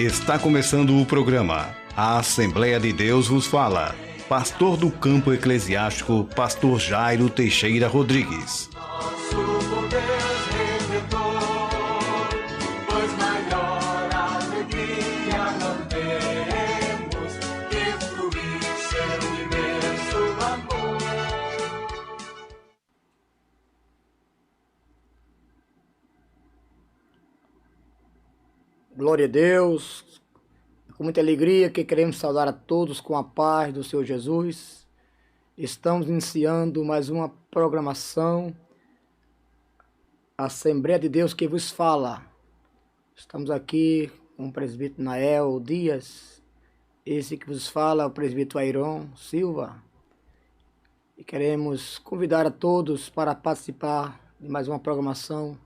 Está começando o programa A Assembleia de Deus vos fala. Pastor do Campo Eclesiástico, Pastor Jairo Teixeira Rodrigues. Glória a Deus, com muita alegria que queremos saudar a todos com a paz do Senhor Jesus. Estamos iniciando mais uma programação, a Assembleia de Deus que vos fala. Estamos aqui com o presbítero Nael Dias, esse que vos fala, o presbítero Airon Silva. E queremos convidar a todos para participar de mais uma programação.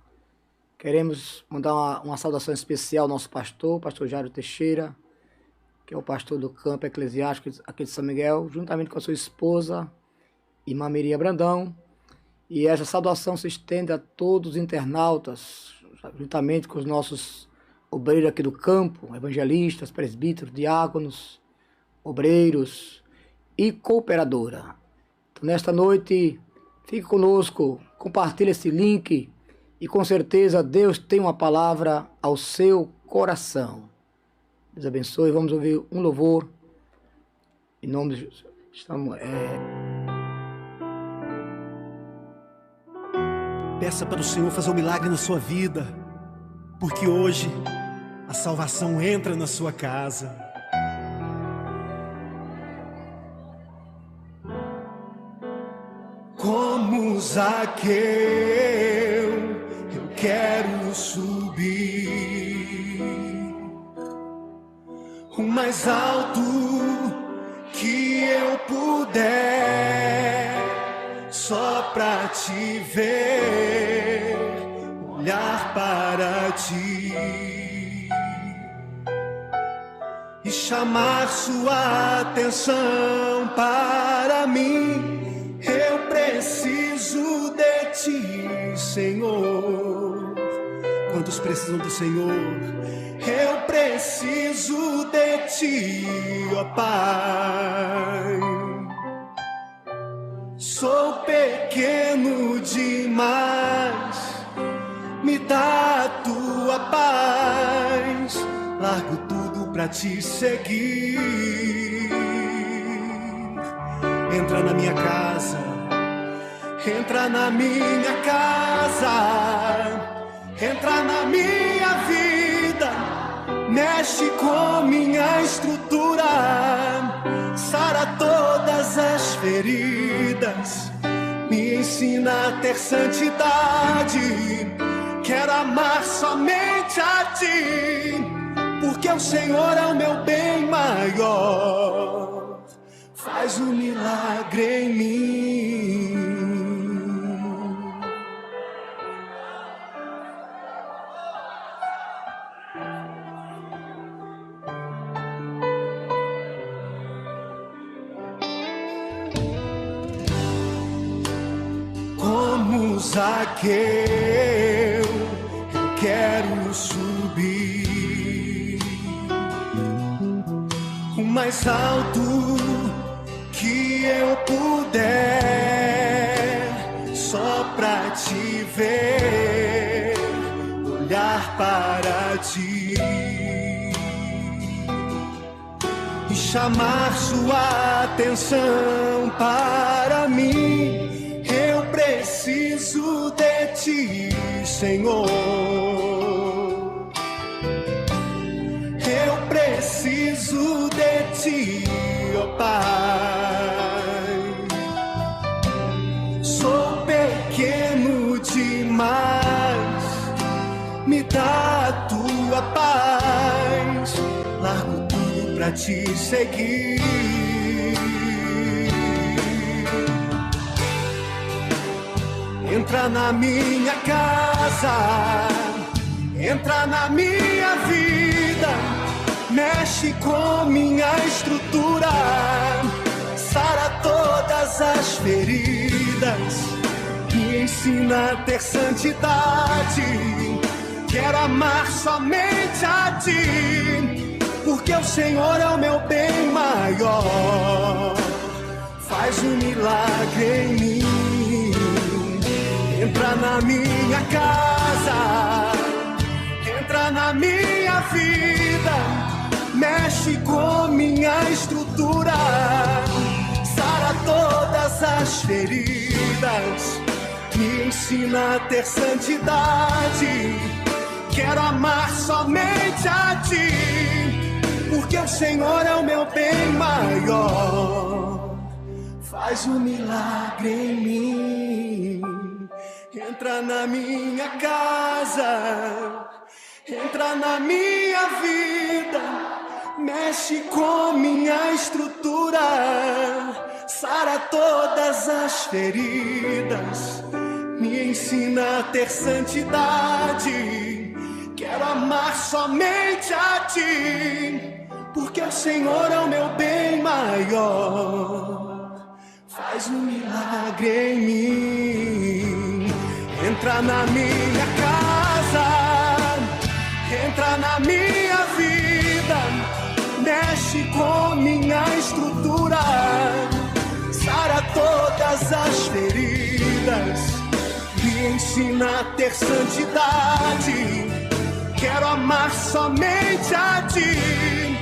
Queremos mandar uma saudação especial ao nosso pastor Jairo Teixeira, que é o pastor do Campo Eclesiástico aqui de São Miguel, juntamente com a sua esposa, irmã Miriam Brandão. E essa saudação se estende a todos os internautas, juntamente com os nossos obreiros aqui do campo, evangelistas, presbíteros, diáconos, obreiros e cooperadora. Então, nesta noite, fique conosco, compartilhe esse link. E com certeza Deus tem uma palavra ao seu coração. Deus abençoe. Vamos ouvir um louvor. Em nome de Jesus. Peça para o Senhor fazer um milagre na sua vida, porque hoje a salvação entra na sua casa. Como Zaqueu, quero subir o mais alto que eu puder, só pra te ver, olhar para ti e chamar sua atenção para mim. Eu preciso de ti, Senhor. Quantos precisam do Senhor? Eu preciso de ti, ó Pai. Sou pequeno demais, me dá a tua paz. Largo tudo pra te seguir. Entra na minha casa, entra na minha casa. Entra na minha vida, mexe com minha estrutura, sara todas as feridas, me ensina a ter santidade. Quero amar somente a ti, porque o Senhor é o meu bem maior. Faz um milagre em mim. Zaqueu, eu quero subir o mais alto que eu puder, só pra te ver, olhar para ti e chamar sua atenção para mim. Eu preciso de ti, Senhor. Eu preciso de ti, ó Pai. Sou pequeno demais, me dá a tua paz. Largo tudo pra te seguir. Entra na minha casa, entra na minha vida, mexe com minha estrutura, sara todas as feridas, me ensina a ter santidade. Quero amar somente a ti, porque o Senhor é o meu bem maior. Faz um milagre em mim, entra na minha casa, entra na minha vida, mexe com minha estrutura, sara todas as feridas, me ensina a ter santidade. Quero amar somente a ti, porque o Senhor é o meu bem maior. Faz um milagre em mim, entra na minha casa, entra na minha vida, mexe com minha estrutura, sara todas as feridas, me ensina a ter santidade. Quero amar somente a ti, porque o Senhor é o meu bem maior. Faz um milagre em mim, entra na minha casa, entra na minha vida, mexe com minha estrutura, sara todas as feridas, me ensina a ter santidade. Quero amar somente a ti,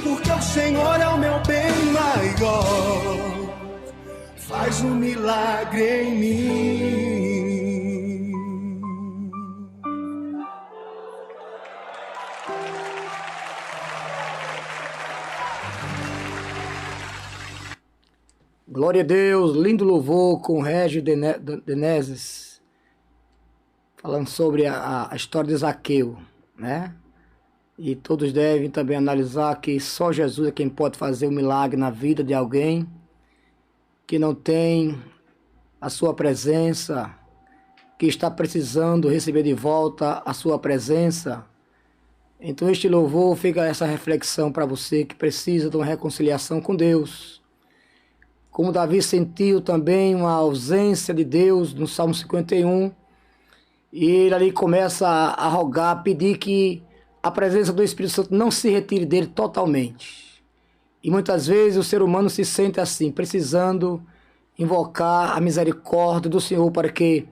porque o Senhor é o meu bem maior. Faz um milagre em mim. Glória a Deus, lindo louvor com Régio Denezes, falando sobre a história de Zaqueu, né? E todos devem também analisar que só Jesus é quem pode fazer um milagre na vida de alguém que não tem a sua presença, que está precisando receber de volta a sua presença. Então este louvor fica essa reflexão para você que precisa de uma reconciliação com Deus. Como Davi sentiu também uma ausência de Deus no Salmo 51, e ele ali começa a rogar, a pedir que a presença do Espírito Santo não se retire dele totalmente. E muitas vezes o ser humano se sente assim, precisando invocar a misericórdia do Senhor para que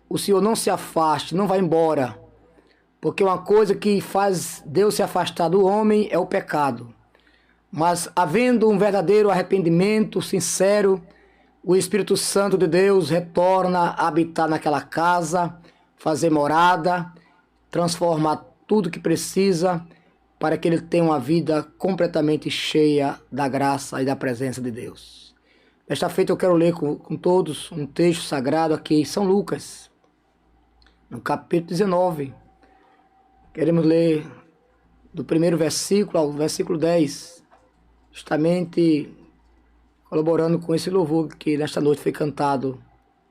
o Senhor não se afaste, não vá embora. Porque uma coisa que faz Deus se afastar do homem é o pecado. Mas havendo um verdadeiro arrependimento sincero, o Espírito Santo de Deus retorna a habitar naquela casa, fazer morada, transformar tudo que precisa para que ele tenha uma vida completamente cheia da graça e da presença de Deus. Nesta feita eu quero ler com todos um texto sagrado aqui em São Lucas, no capítulo 19. Queremos ler do primeiro versículo ao versículo 10, justamente colaborando com esse louvor que nesta noite foi cantado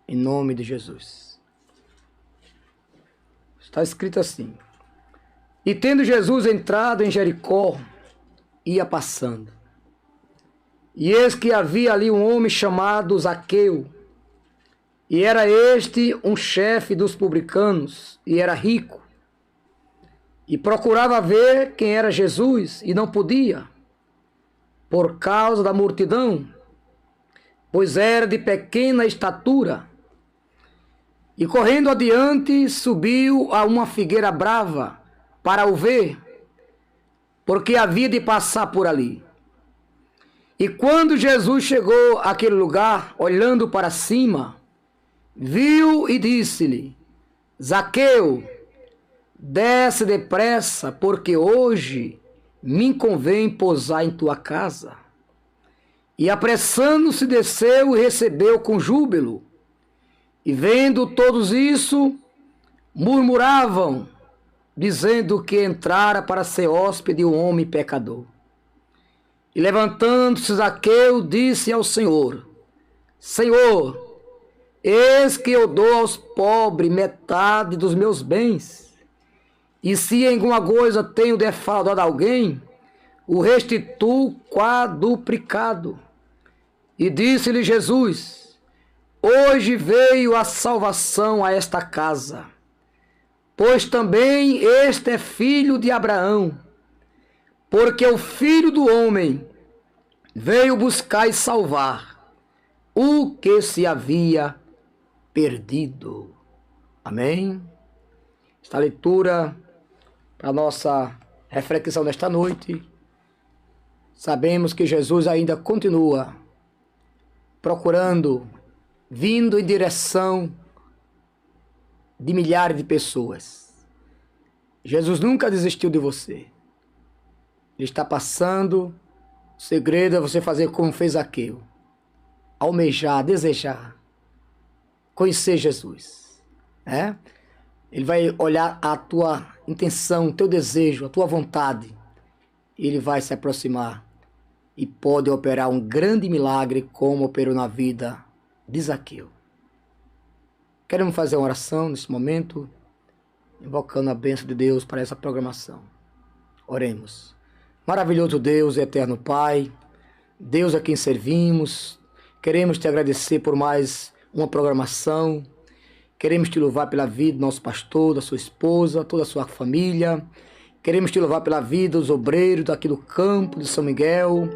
em nome de Jesus. Está escrito assim: E tendo Jesus entrado em Jericó, ia passando. E eis que havia ali um homem chamado Zaqueu, e era este um chefe dos publicanos, e era rico. E procurava ver quem era Jesus, e não podia, por causa da multidão, pois era de pequena estatura. E correndo adiante, subiu a uma figueira brava para o ver, porque havia de passar por ali. E quando Jesus chegou àquele lugar, olhando para cima, viu e disse-lhe: Zaqueu, desce depressa, porque hoje me convém pousar em tua casa. E apressando-se desceu e recebeu com júbilo. E vendo todos isso, murmuravam, dizendo que entrara para ser hóspede um homem pecador. E levantando-se Zaqueu, disse ao Senhor: Senhor, eis que eu dou aos pobres metade dos meus bens, e se em alguma coisa tenho defraudado alguém, o restituo quadruplicado. E disse-lhe Jesus: Hoje veio a salvação a esta casa, pois também este é filho de Abraão, porque o Filho do Homem veio buscar e salvar o que se havia perdido. Amém? Esta leitura para a nossa reflexão nesta noite. Sabemos que Jesus ainda continua procurando, vindo em direção de milhares de pessoas. Jesus nunca desistiu de você. Ele está passando. O segredo é você fazer como fez Zaqueu. Almejar, desejar, conhecer Jesus. Ele vai olhar a tua intenção, o teu desejo, a tua vontade. E ele vai se aproximar e pode operar um grande milagre como operou na vida de Zaqueu. Queremos fazer uma oração nesse momento, invocando a bênção de Deus para essa programação. Oremos. Maravilhoso Deus e eterno Pai, Deus a quem servimos, queremos te agradecer por mais uma programação. Queremos te louvar pela vida do nosso pastor, da sua esposa, toda a sua família. Queremos te louvar pela vida dos obreiros daqui do campo de São Miguel.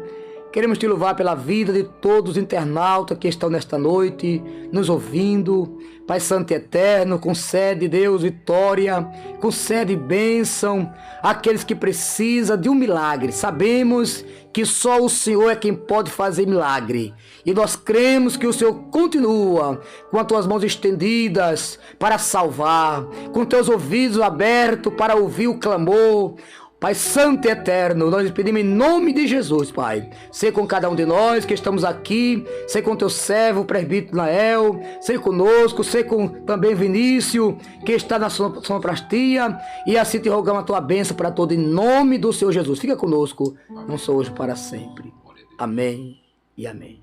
Queremos te louvar pela vida de todos os internautas que estão nesta noite nos ouvindo. Pai Santo e Eterno, concede, Deus, vitória, concede bênção àqueles que precisam de um milagre. Sabemos que só o Senhor é quem pode fazer milagre. E nós cremos que o Senhor continua com as tuas mãos estendidas para salvar, com teus ouvidos abertos para ouvir o clamor. Pai Santo e Eterno, nós pedimos em nome de Jesus, Pai. Sei com cada um de nós que estamos aqui, sei com teu servo, o presbítero Nael, sei conosco, sei com também Vinícius, que está na sonoplastia, e assim te rogamos a tua bênção para todo, em nome do Senhor Jesus. Fica conosco, não só hoje, para sempre. Amém e amém.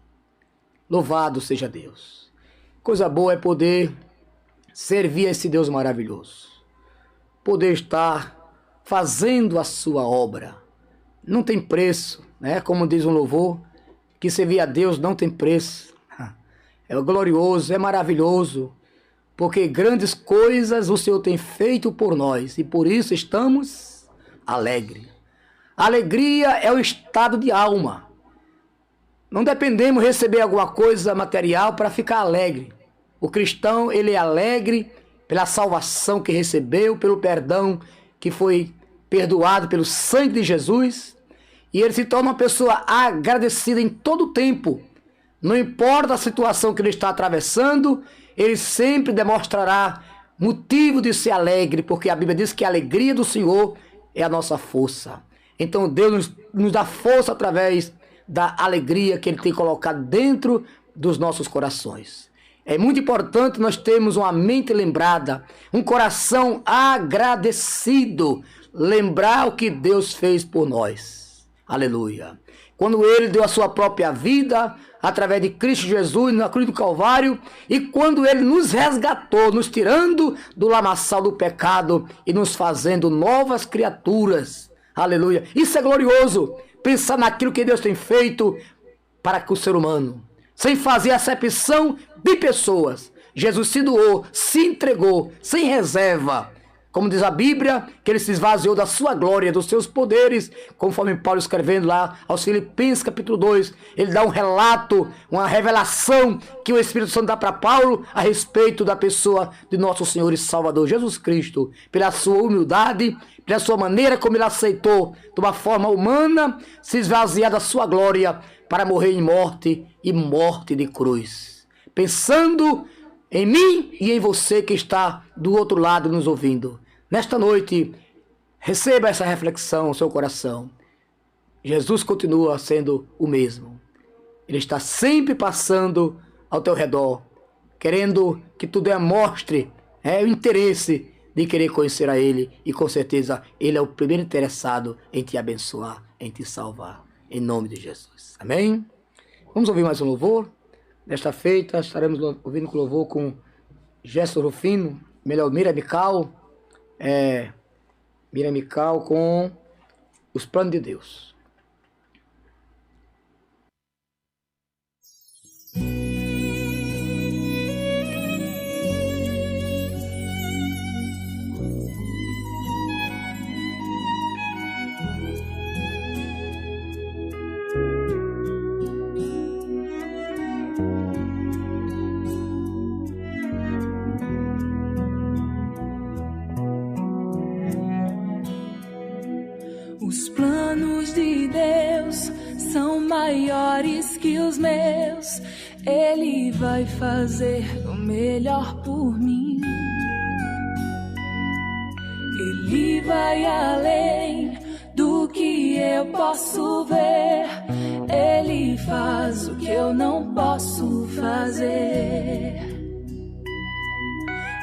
Louvado seja Deus. Coisa boa é poder servir a esse Deus maravilhoso. Poder estar fazendo a sua obra. Não tem preço, Como diz um louvor, que servir a Deus não tem preço. É glorioso, é maravilhoso, porque grandes coisas o Senhor tem feito por nós e por isso estamos alegres. Alegria é o estado de alma. Não dependemos de receber alguma coisa material para ficar alegre. O cristão, ele é alegre pela salvação que recebeu, pelo perdão que foi perdoado pelo sangue de Jesus, e ele se torna uma pessoa agradecida em todo o tempo. Não importa a situação que ele está atravessando, ele sempre demonstrará motivo de ser alegre, porque a Bíblia diz que a alegria do Senhor é a nossa força. Então Deus nos dá força através da alegria que Ele tem colocado dentro dos nossos corações. É muito importante nós termos uma mente lembrada, um coração agradecido, lembrar o que Deus fez por nós. Aleluia. Quando Ele deu a sua própria vida, através de Cristo Jesus, na cruz do Calvário, e quando Ele nos resgatou, nos tirando do lamaçal do pecado e nos fazendo novas criaturas. Aleluia. Isso é glorioso, pensar naquilo que Deus tem feito para o ser humano, sem fazer acepção de pessoas. Jesus se doou, se entregou, sem reserva. Como diz a Bíblia, que Ele se esvaziou da sua glória, dos seus poderes, conforme Paulo escrevendo lá aos Filipenses capítulo 2, ele dá um relato, uma revelação que o Espírito Santo dá para Paulo a respeito da pessoa de nosso Senhor e Salvador Jesus Cristo, pela sua humildade, pela sua maneira como Ele aceitou, de uma forma humana, se esvaziar da sua glória para morrer em morte e morte de cruz. Pensando em mim e em você que está do outro lado nos ouvindo. Nesta noite, receba essa reflexão no seu coração. Jesus continua sendo o mesmo. Ele está sempre passando ao teu redor, querendo que tu demonstre o interesse de querer conhecer a Ele. E com certeza Ele é o primeiro interessado em te abençoar, em te salvar. Em nome de Jesus. Amém? Vamos ouvir mais um louvor? Nesta feita estaremos ouvindo o louvor com Gerson Rufino, Mira Mical com Os Planos de Deus. planos de Deus são maiores que os meus. Ele vai fazer o melhor por mim. Ele vai além do que eu posso ver. Ele faz o que eu não posso fazer.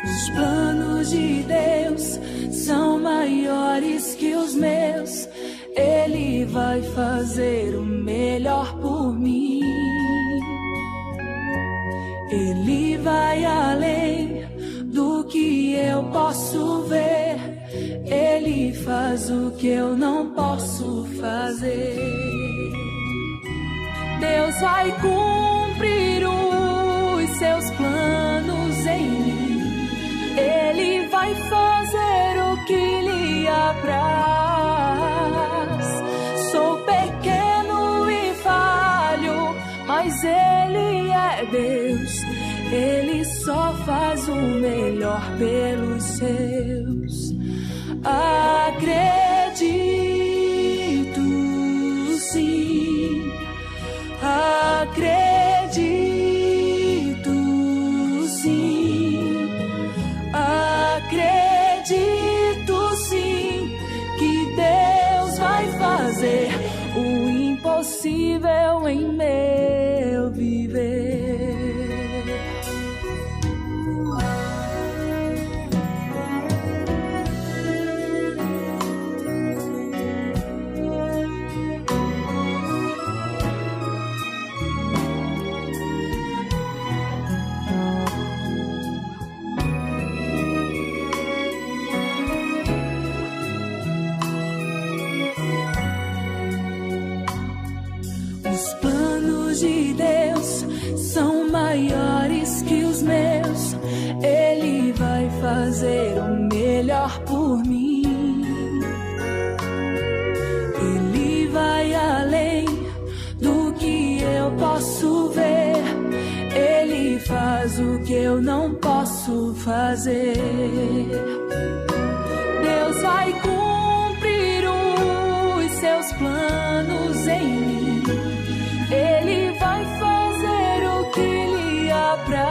Os planos de Deus são maiores que os meus. Ele vai fazer o melhor por mim. Ele vai além do que eu posso ver. Ele faz o que eu não posso fazer. Deus vai cumprir os seus planos em mim. Ele vai fazer o que lhe apraz. Sou pequeno e falho, mas Ele é Deus. Ele só faz o melhor pelos seus. Acredito, sim. Acredito, sim. Acredito, sim, que Deus vai fazer o impossível em meu viver. De Deus são maiores que os meus. Ele vai fazer o melhor por mim. Ele vai além do que eu posso ver. Ele faz o que eu não posso fazer. Deus vai cumprir os seus planos em mim. Ele vai fazer o que lhe apraz.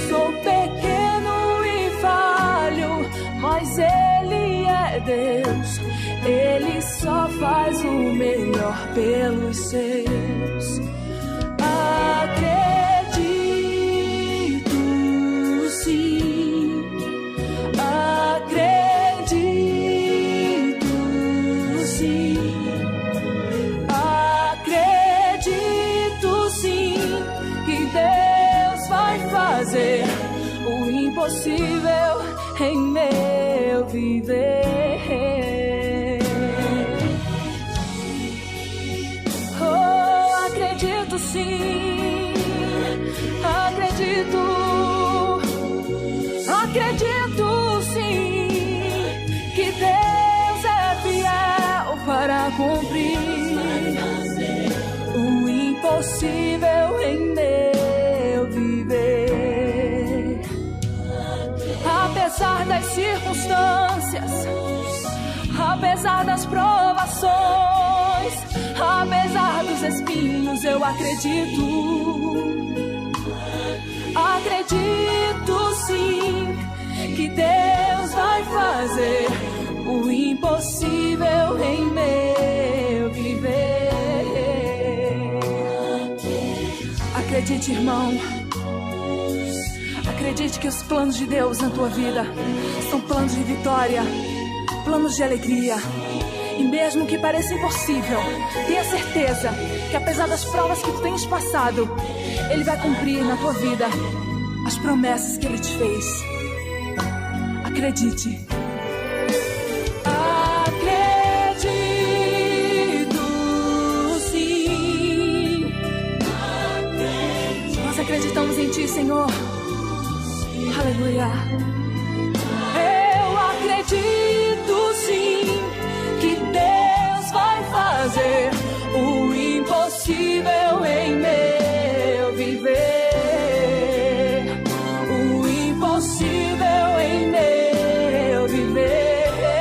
Sou pequeno e falho, mas Ele é Deus. Ele só faz o melhor pelos seus. Acredito, sim. Acredito, sim. Fazer o impossível em meu viver. Oh, acredito sim, acredito, acredito sim, que Deus é fiel para cumprir o impossível em meu viver. Apesar das circunstâncias, apesar das provações, apesar dos espinhos, eu acredito. Acredito sim que Deus vai fazer o impossível em meu viver. Acredite, irmão. Acredite que os planos de Deus na tua vida são planos de vitória, planos de alegria. E mesmo que pareça impossível, tenha certeza que apesar das provas que tu tens passado, Ele vai cumprir na tua vida as promessas que Ele te fez. Acredite. Acredito, sim. Nós acreditamos em Ti, Senhor. Aleluia. Eu acredito sim que Deus vai fazer o impossível em meu viver. O impossível em meu viver.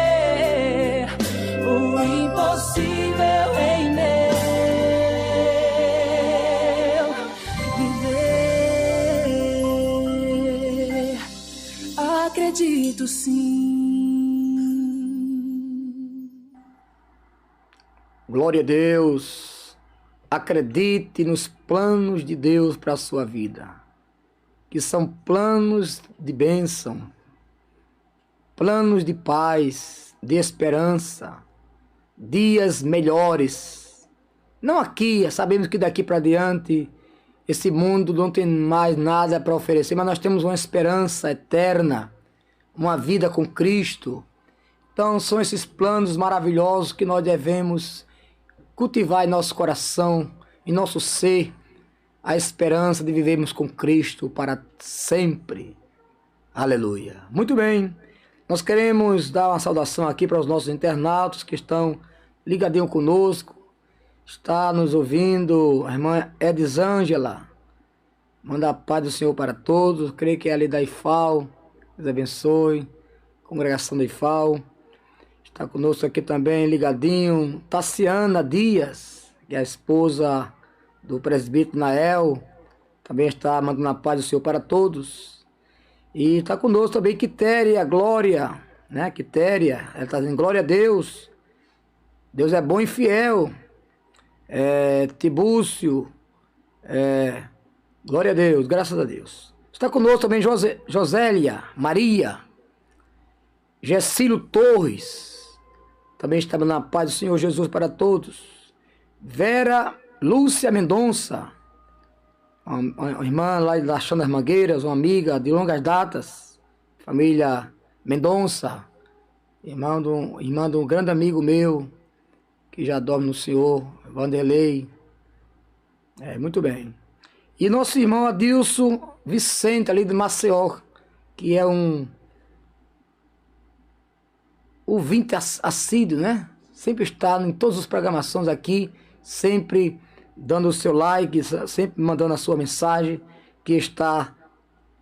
Glória a Deus. Acredite nos planos de Deus para a sua vida, que são planos de bênção, planos de paz, de esperança, dias melhores. Não aqui, sabemos que daqui para diante esse mundo não tem mais nada para oferecer, mas nós temos uma esperança eterna, uma vida com Cristo. Então são esses planos maravilhosos que nós devemos cultivar em nosso coração, em nosso ser, a esperança de vivermos com Cristo para sempre. Aleluia. Muito bem, nós queremos dar uma saudação aqui para os nossos internautas que estão ligadinhos conosco. Está nos ouvindo a irmã Edisângela. Manda a paz do Senhor para todos. Creio que é ali da IFAL. Deus abençoe. Congregação da IFAL. Está conosco aqui também, ligadinho, Tassiana Dias, que é a esposa do presbítero Nael. Também está mandando a paz do Senhor para todos. E está conosco também Quitéria Glória, né? Quitéria, ela está dizendo glória a Deus. Deus é bom e fiel. Tibúcio, glória a Deus, graças a Deus. Está conosco também Josélia Maria, Gessílio Torres, também está na paz do Senhor Jesus para todos. Vera Lúcia Mendonça, uma irmã lá da Chão das Mangueiras, uma amiga de longas datas, família Mendonça, irmã de um grande amigo meu, que já dorme no Senhor, Vanderlei. Muito bem. E nosso irmão Adilson Vicente, ali de Maceió, que é um ouvinte assíduo, né? Sempre está em todas as programações aqui, sempre dando o seu like, sempre mandando a sua mensagem, que está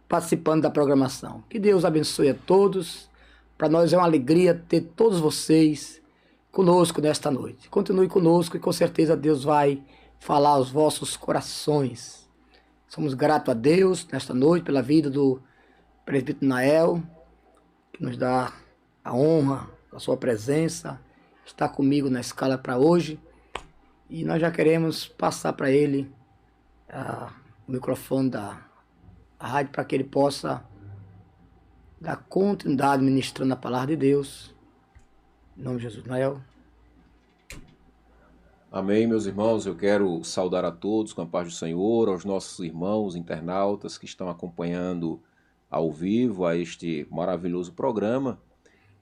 participando da programação. Que Deus abençoe a todos. Para nós é uma alegria ter todos vocês conosco nesta noite. Continue conosco e com certeza Deus vai falar aos vossos corações. Somos gratos a Deus nesta noite pela vida do presbítero Nael, que nos dá a honra da sua presença, está comigo na escala para hoje. E nós já queremos passar para ele o microfone da rádio para que ele possa dar continuidade ministrando a palavra de Deus. Em nome de Jesus. Nael. Amém, meus irmãos. Eu quero saudar a todos com a paz do Senhor, aos nossos irmãos internautas que estão acompanhando ao vivo a este maravilhoso programa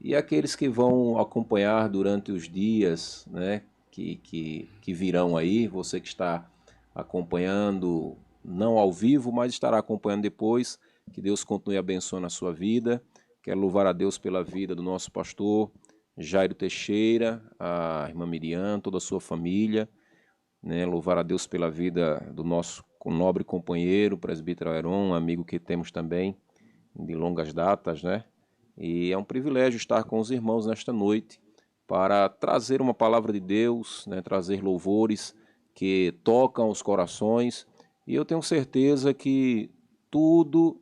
e aqueles que vão acompanhar durante os dias, né, que virão aí. Você que está acompanhando, não ao vivo, mas estará acompanhando depois. Que Deus continue abençoando a sua vida. Quero louvar a Deus pela vida do nosso pastor Jairo Teixeira, a irmã Miriam, toda a sua família, né? Louvar a Deus pela vida do nosso nobre companheiro, o presbítero Aeron, um amigo que temos também de longas datas, né? E é um privilégio estar com os irmãos nesta noite para trazer uma palavra de Deus, né? Trazer louvores que tocam os corações, e eu tenho certeza que tudo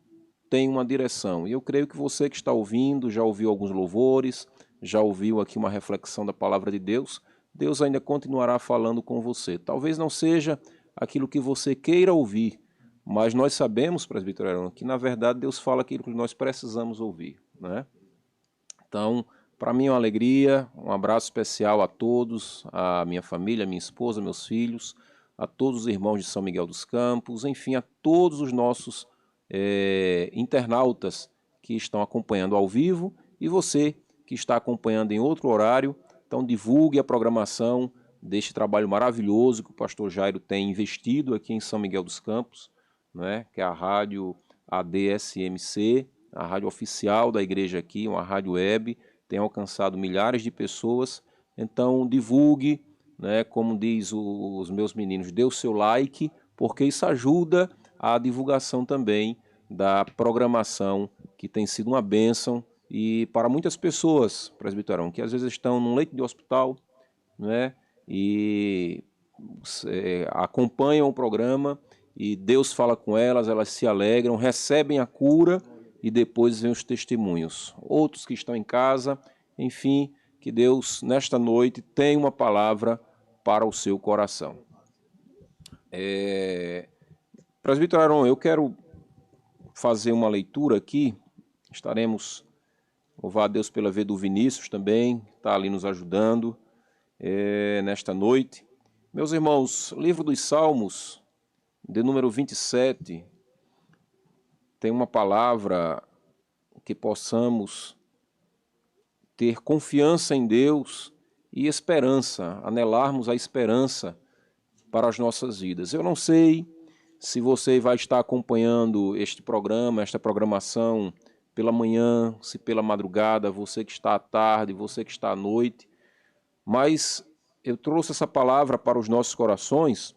tem uma direção. E eu creio que você que está ouvindo já ouviu alguns louvores, já ouviu aqui uma reflexão da palavra de Deus. Deus ainda continuará falando com você. Talvez não seja aquilo que você queira ouvir, mas nós sabemos, presbítero Aeron, que na verdade Deus fala aquilo que nós precisamos ouvir, né? Então, para mim é uma alegria, um abraço especial a todos, a minha família, a minha esposa, meus filhos, a todos os irmãos de São Miguel dos Campos, enfim, a todos os nossos internautas que estão acompanhando ao vivo, e você que está acompanhando em outro horário. Então divulgue a programação deste trabalho maravilhoso que o pastor Jairo tem investido aqui em São Miguel dos Campos, né, que é a rádio ADSMC, a rádio oficial da igreja aqui, uma rádio web, tem alcançado milhares de pessoas. Então divulgue, né, como diz os meus meninos, dê o seu like, porque isso ajuda a divulgação também da programação, que tem sido uma bênção. E para muitas pessoas, presbítero, que às vezes estão num leito de hospital, né, e acompanham o programa, e Deus fala com elas, elas se alegram, recebem a cura, e depois vêm os testemunhos. Outros que estão em casa, enfim, que Deus, nesta noite, tem uma palavra para o seu coração. Presbítero Aron, eu quero fazer uma leitura aqui. Estaremos, louvar a Deus pela vida do Vinícius também, está ali nos ajudando nesta noite. Meus irmãos, livro dos Salmos, de número 27, tem uma palavra que possamos ter confiança em Deus e esperança, anelarmos a esperança para as nossas vidas. Eu não sei se você vai estar acompanhando este programa, esta programação pela manhã, se pela madrugada, você que está à tarde, você que está à noite, mas eu trouxe essa palavra para os nossos corações,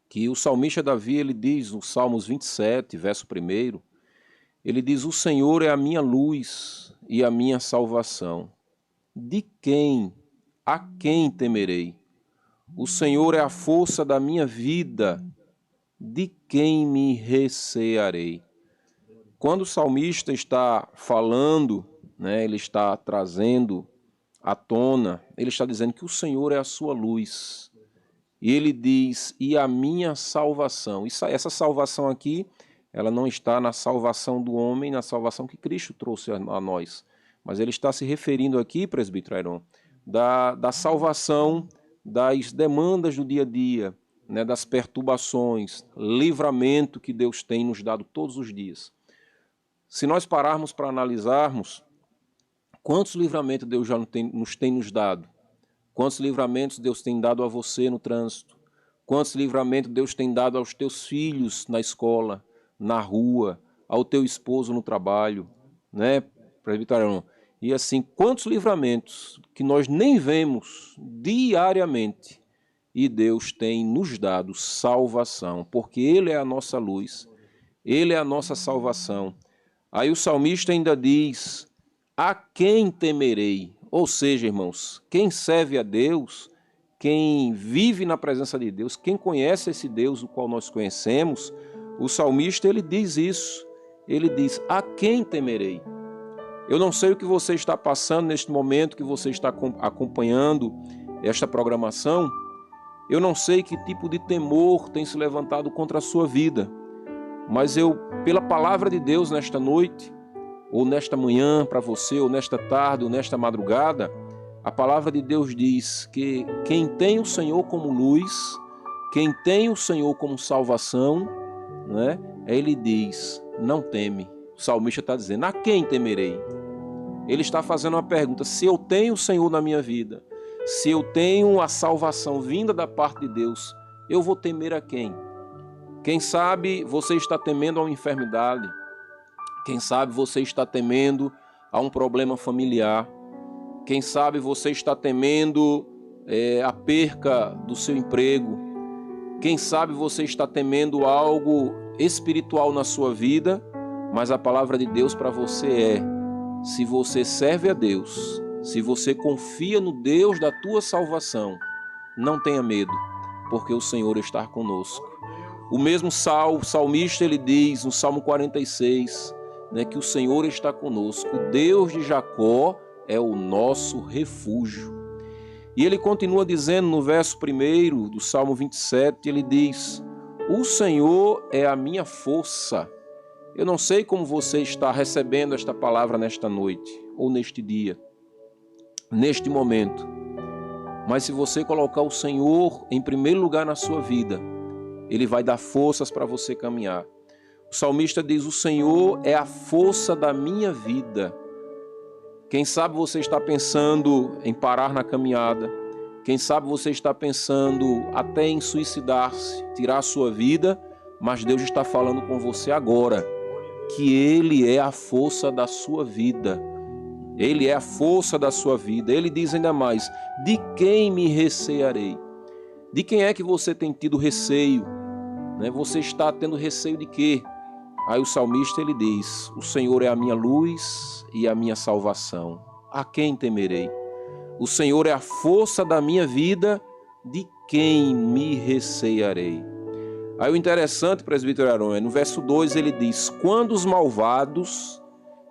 que o salmista Davi, ele diz no Salmos 27, verso 1, ele diz: o Senhor é a minha luz e a minha salvação. A quem temerei? O Senhor é a força da minha vida, de quem me recearei? Quando o salmista está falando, ele está trazendo à tona, ele está dizendo que o Senhor é a sua luz. E ele diz, e a minha salvação. Essa salvação aqui, ela não está na salvação do homem, na salvação que Cristo trouxe a nós. Mas ele está se referindo aqui, presbítero Aron, da salvação das demandas do dia a dia, das perturbações, livramento que Deus tem nos dado todos os dias. Se nós pararmos para analisarmos, quantos livramentos Deus já nos tem nos dado? Quantos livramentos Deus tem dado a você no trânsito? Quantos livramentos Deus tem dado aos teus filhos na escola, na rua, ao teu esposo no trabalho, presbítero Aron? E assim, quantos livramentos que nós nem vemos diariamente, e Deus tem nos dado salvação, porque Ele é a nossa luz, Ele é a nossa salvação. Aí o salmista ainda diz, a quem temerei? Ou seja, irmãos, quem serve a Deus, quem vive na presença de Deus, quem conhece esse Deus, o qual nós conhecemos, o salmista, ele diz isso, ele diz, a quem temerei? Eu não sei o que você está passando neste momento que você está acompanhando esta programação, eu não sei que tipo de temor tem se levantado contra a sua vida, mas eu, pela palavra de Deus nesta noite, ou nesta manhã para você, ou nesta tarde, ou nesta madrugada, a palavra de Deus diz que quem tem o Senhor como luz, quem tem o Senhor como salvação, ele diz, não teme. O salmista está dizendo, a quem temerei? Ele está fazendo uma pergunta, se eu tenho o Senhor na minha vida, se eu tenho a salvação vinda da parte de Deus, eu vou temer a quem? Quem sabe você está temendo a uma enfermidade, quem sabe você está temendo a um problema familiar, quem sabe você está temendo a perca do seu emprego, quem sabe você está temendo algo espiritual na sua vida, mas a palavra de Deus para você se você serve a Deus, se você confia no Deus da tua salvação, não tenha medo, porque o Senhor está conosco. O mesmo salmista, ele diz no Salmo 46, que o Senhor está conosco, o Deus de Jacó é o nosso refúgio. E ele continua dizendo no verso 1 do Salmo 27, ele diz, o Senhor é a minha força. Eu não sei como você está recebendo esta palavra nesta noite, ou neste dia, neste momento, mas se você colocar o Senhor em primeiro lugar na sua vida, Ele vai dar forças para você caminhar. O salmista diz, o Senhor é a força da minha vida. Quem sabe você está pensando em parar na caminhada, quem sabe você está pensando até em suicidar-se, tirar a sua vida, mas Deus está falando com você agora, que Ele é a força da sua vida. Ele é a força da sua vida. Ele diz ainda mais, de quem me recearei? De quem é que você tem tido receio? Você está tendo receio de quê? Aí o salmista ele diz, o Senhor é a minha luz e a minha salvação. A quem temerei? O Senhor é a força da minha vida, de quem me recearei? Aí o interessante, presbítero Aron, no verso 2 ele diz, quando os malvados,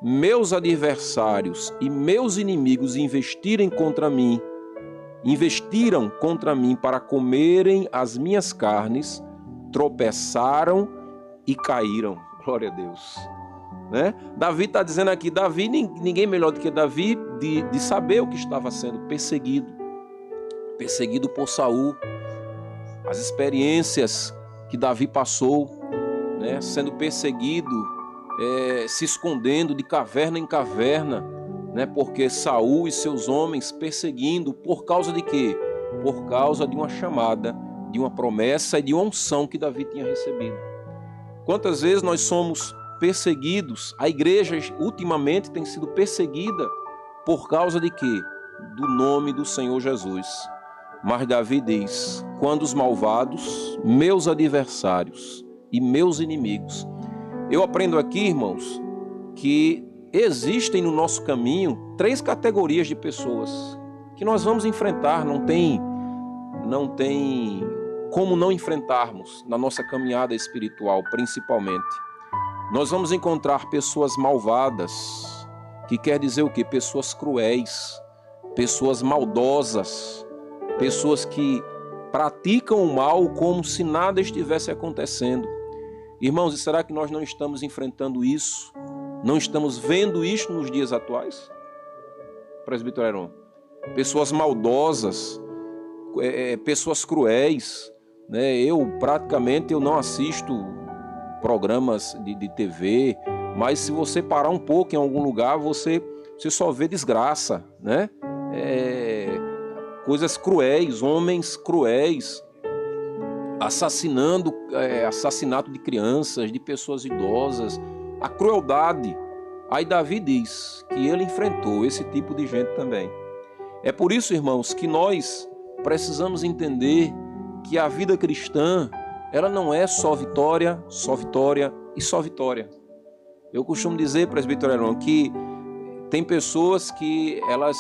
meus adversários e meus inimigos investirem contra mim, investiram contra mim para comerem as minhas carnes, tropeçaram e caíram. Glória a Deus. Né? Davi está dizendo aqui, Davi, ninguém melhor do que Davi, de saber o que estava sendo perseguido por Saul, as experiências que Davi passou, né? Sendo perseguido, se escondendo de caverna em caverna, né? Porque Saul e seus homens perseguindo, por causa de quê? Por causa de uma chamada, de uma promessa e de uma unção que Davi tinha recebido. Quantas vezes nós somos perseguidos? A igreja ultimamente tem sido perseguida por causa de quê? Do nome do Senhor Jesus. Mas Davi diz, quando os malvados, meus adversários e meus inimigos. Eu aprendo aqui, irmãos, que existem no nosso caminho 3 categorias de pessoas que nós vamos enfrentar, não tem como não enfrentarmos na nossa caminhada espiritual, principalmente. Nós vamos encontrar pessoas malvadas, que quer dizer o quê? Pessoas cruéis, pessoas maldosas, pessoas que praticam o mal como se nada estivesse acontecendo. Irmãos, e será que nós não estamos enfrentando isso? Não estamos vendo isso nos dias atuais? Presbítero Heron, pessoas maldosas, pessoas cruéis, né? Eu não assisto programas de TV, mas se você parar um pouco em algum lugar, você só vê desgraça, né? Coisas cruéis, homens cruéis, assassinato de crianças, de pessoas idosas, a crueldade. Aí Davi diz que ele enfrentou esse tipo de gente também. É por isso, irmãos, que nós precisamos entender que a vida cristã, ela não é só vitória e só vitória. Eu costumo dizer, presbítero Heron, que tem pessoas que elas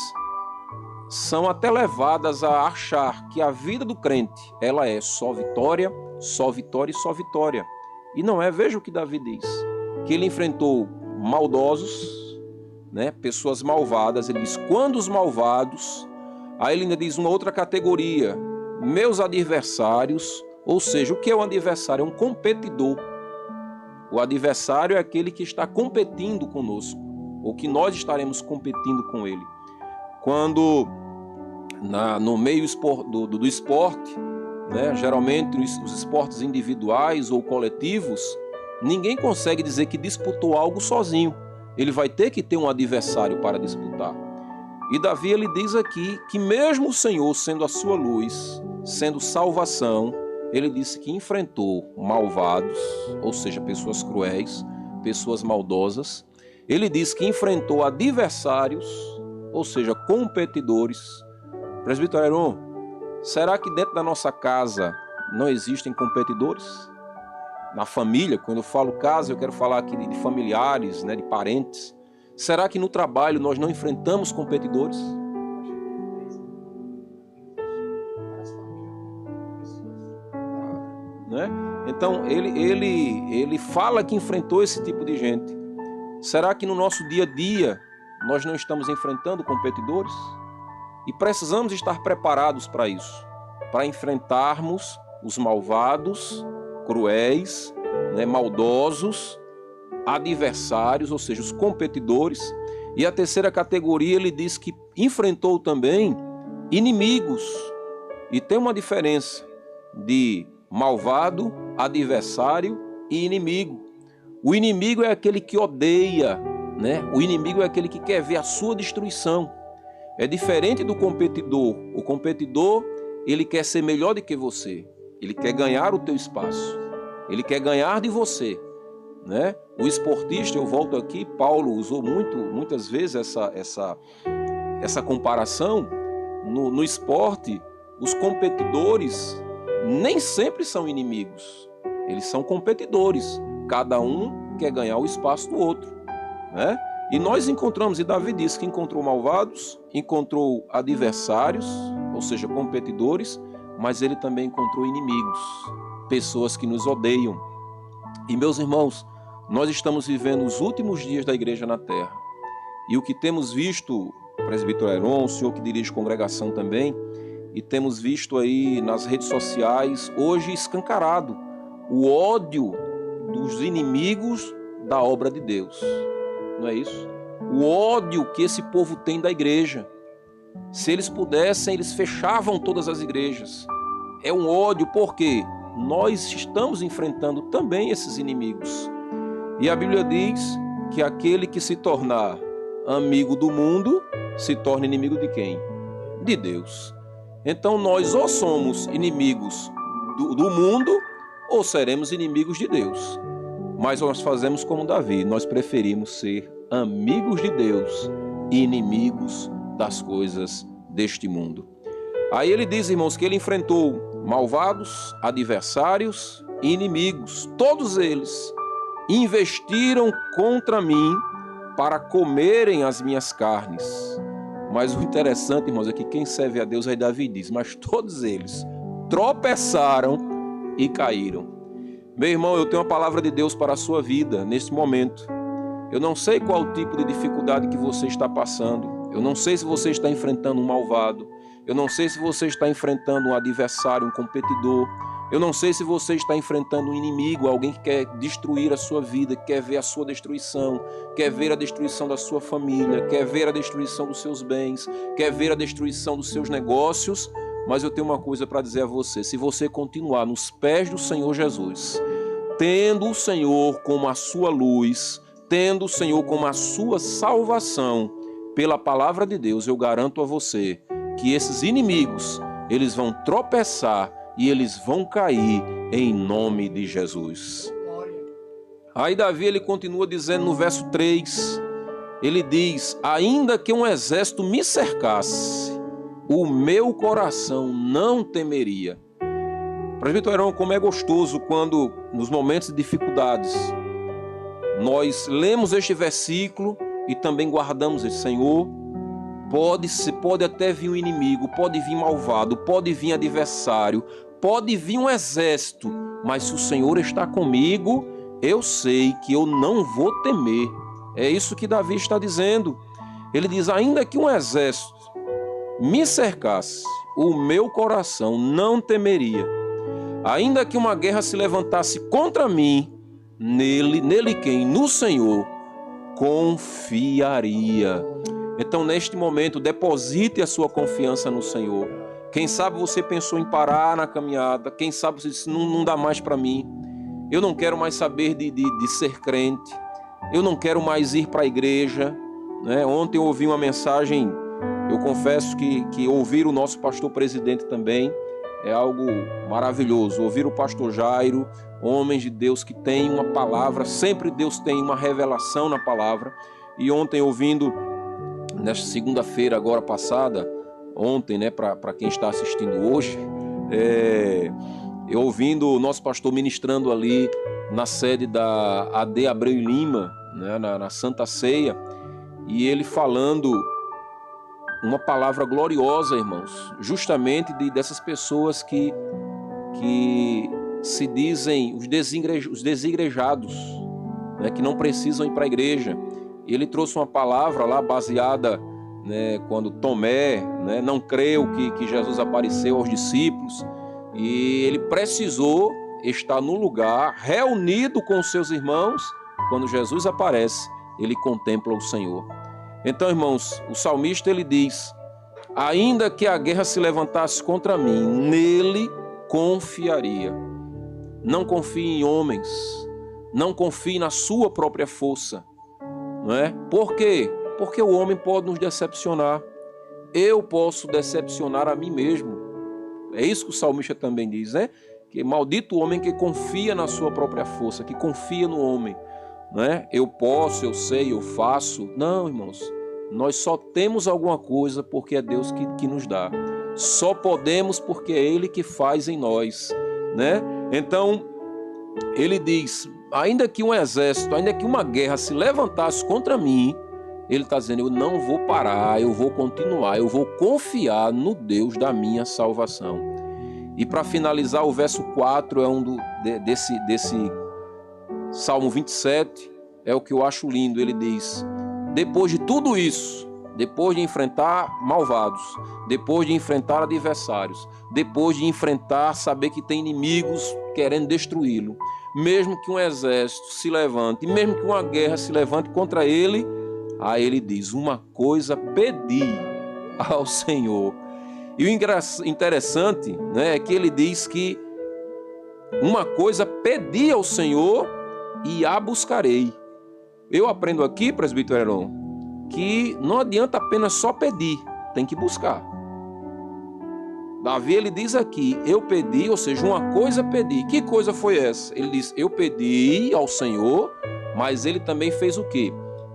são até levadas a achar que a vida do crente, ela é só vitória e só vitória. E não é, veja o que Davi diz, que ele enfrentou maldosos, né, pessoas malvadas, ele diz, quando os malvados, aí ele ainda diz uma outra categoria, meus adversários, ou seja, o que é um adversário? É um competidor. O adversário é aquele que está competindo conosco, ou que nós estaremos competindo com ele. Quando no meio do esporte, né, geralmente os esportes individuais ou coletivos, ninguém consegue dizer que disputou algo sozinho. Ele vai ter que ter um adversário para disputar. E Davi, ele diz aqui que mesmo o Senhor sendo a sua luz, sendo salvação, ele disse que enfrentou malvados, ou seja, pessoas cruéis, pessoas maldosas. Ele diz que enfrentou adversários, ou seja, competidores. Presbítero Heron, será que dentro da nossa casa não existem competidores? Na família, quando eu falo casa, eu quero falar aqui de familiares, né, de parentes. Será que no trabalho nós não enfrentamos competidores? Né? Então, ele fala que enfrentou esse tipo de gente. Será que no nosso dia a dia nós não estamos enfrentando competidores? E precisamos estar preparados para isso, para enfrentarmos os malvados, cruéis, né, maldosos, adversários, ou seja, os competidores. E a terceira categoria, ele diz que enfrentou também inimigos. E tem uma diferença de malvado, adversário e inimigo. O inimigo é aquele que odeia, né? O inimigo é aquele que quer ver a sua destruição. É diferente do competidor. O competidor, ele quer ser melhor do que você. Ele quer ganhar o teu espaço. Ele quer ganhar de você, né? O esportista, eu volto aqui, Paulo usou muitas vezes essa comparação. No esporte, os competidores nem sempre são inimigos. Eles são competidores. Cada um quer ganhar o espaço do outro, né? E nós encontramos, e Davi disse que encontrou malvados, encontrou adversários, ou seja, competidores, mas ele também encontrou inimigos, pessoas que nos odeiam. E meus irmãos, nós estamos vivendo os últimos dias da igreja na terra. E o que temos visto, presbítero Heron, o senhor que dirige congregação também, e temos visto aí nas redes sociais, hoje escancarado, o ódio dos inimigos da obra de Deus. Não é isso? O ódio que esse povo tem da igreja. Se eles pudessem, eles fechavam todas as igrejas. É um ódio porque nós estamos enfrentando também esses inimigos. E a Bíblia diz que aquele que se tornar amigo do mundo se torna inimigo de quem? De Deus. Então nós ou somos inimigos do mundo ou seremos inimigos de Deus. Mas nós fazemos como Davi, nós preferimos ser amigos de Deus e inimigos das coisas deste mundo. Aí ele diz, irmãos, que ele enfrentou malvados, adversários e inimigos. Todos eles investiram contra mim para comerem as minhas carnes. Mas o interessante, irmãos, é que quem serve a Deus, aí Davi diz, mas todos eles tropeçaram e caíram. Meu irmão, eu tenho uma palavra de Deus para a sua vida neste momento. Eu não sei qual o tipo de dificuldade que você está passando. Eu não sei se você está enfrentando um malvado. Eu não sei se você está enfrentando um adversário, um competidor. Eu não sei se você está enfrentando um inimigo, alguém que quer destruir a sua vida, que quer ver a sua destruição, quer ver a destruição da sua família, quer ver a destruição dos seus bens, quer ver a destruição dos seus negócios. Mas eu tenho uma coisa para dizer a você: se você continuar nos pés do Senhor Jesus, tendo o Senhor como a sua luz, tendo o Senhor como a sua salvação, pela palavra de Deus, eu garanto a você que esses inimigos, eles vão tropeçar e eles vão cair em nome de Jesus. Aí Davi, ele continua dizendo no verso 3, ele diz, ainda que um exército me cercasse, o meu coração não temeria. Presbítero Heron, como é gostoso quando, nos momentos de dificuldades, nós lemos este versículo e também guardamos esse Senhor. Pode até vir um inimigo, pode vir malvado, pode vir adversário, pode vir um exército, mas se o Senhor está comigo, eu sei que eu não vou temer. É isso que Davi está dizendo. Ele diz, ainda que um exército me cercasse, o meu coração não temeria. Ainda que uma guerra se levantasse contra mim, nele quem? No Senhor, confiaria. Então, neste momento, deposite a sua confiança no Senhor. Quem sabe você pensou em parar na caminhada, quem sabe você disse, não dá mais para mim, eu não quero mais saber de ser crente, eu não quero mais ir para a igreja, né? Ontem eu ouvi uma mensagem, eu confesso que ouvir o nosso pastor presidente também é algo maravilhoso. Ouvir o pastor Jairo, homens de Deus que têm uma palavra, sempre Deus tem uma revelação na palavra. E ontem ouvindo, nesta segunda-feira agora passada, ontem, né, para quem está assistindo hoje, eu ouvindo o nosso pastor ministrando ali na sede da AD Abreu e Lima, né, na Santa Ceia, e ele falando uma palavra gloriosa, irmãos, justamente dessas pessoas que se dizem os desigrejados, né, que não precisam ir para a igreja. Ele trouxe uma palavra lá baseada, né, quando Tomé, né, não creu que Jesus apareceu aos discípulos, e ele precisou estar no lugar, reunido com os seus irmãos. Quando Jesus aparece, ele contempla o Senhor. Então, irmãos, o salmista ele diz, ainda que a guerra se levantasse contra mim, nele confiaria. Não confie em homens, não confie na sua própria força, não é? Por quê? Porque o homem pode nos decepcionar. Eu posso decepcionar a mim mesmo. É isso que o salmista também diz, né? Que maldito o homem que confia na sua própria força, que confia no homem, né? Eu posso, eu sei, eu faço. Não, irmãos, nós só temos alguma coisa porque é Deus que nos dá. Só podemos porque é Ele que faz em nós, né? Então, ele diz, ainda que um exército, ainda que uma guerra se levantasse contra mim, ele está dizendo, eu não vou parar, eu vou continuar, eu vou confiar no Deus da minha salvação. E para finalizar, o verso 4 é desse Salmo 27, é o que eu acho lindo. Ele diz, depois de tudo isso, depois de enfrentar malvados, depois de enfrentar adversários, depois de enfrentar, saber que tem inimigos querendo destruí-lo, mesmo que um exército se levante, mesmo que uma guerra se levante contra ele, aí ele diz: uma coisa pedi ao Senhor. E o interessante, né, é que ele diz que uma coisa pedi ao Senhor e a buscarei. Eu aprendo aqui, presbítero Heron, que não adianta apenas só pedir, tem que buscar. Davi, ele diz aqui: eu pedi, ou seja, uma coisa pedi. Que coisa foi essa? Ele diz: eu pedi ao Senhor, mas ele também fez o quê?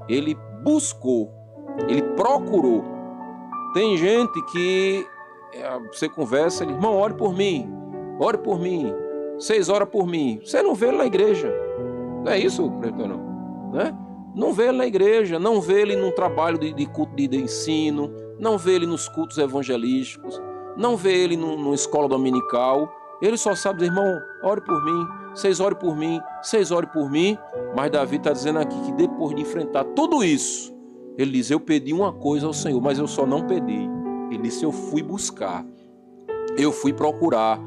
Ele buscou, ele procurou. Tem gente que você conversa, ele: irmão, ore por mim, 6 horas por mim. Você não vê ele na igreja. Não é isso, presbítero, não? Né? Não vê ele na igreja, não vê ele num trabalho de culto de ensino, não vê ele nos cultos evangelísticos, não vê ele numa escola dominical. Ele só sabe dizer: irmão, ore por mim, 6 ore por mim, 6 ore por mim. Mas Davi está dizendo aqui que depois de enfrentar tudo isso, ele diz: eu pedi uma coisa ao Senhor, mas eu só não pedi. Ele disse: eu fui buscar, eu fui procurar.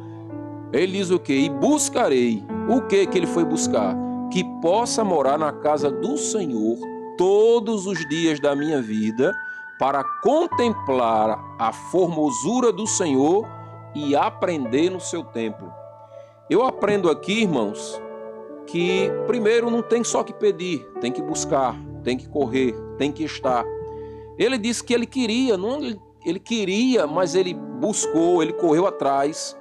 Ele diz o quê? E buscarei. O que ele foi buscar? Que possa morar na casa do Senhor todos os dias da minha vida, para contemplar a formosura do Senhor e aprender no seu templo. Eu aprendo aqui, irmãos, que primeiro não tem só que pedir, tem que buscar, tem que correr, tem que estar. Ele disse que ele queria, ele queria, mas ele buscou, ele correu atrás.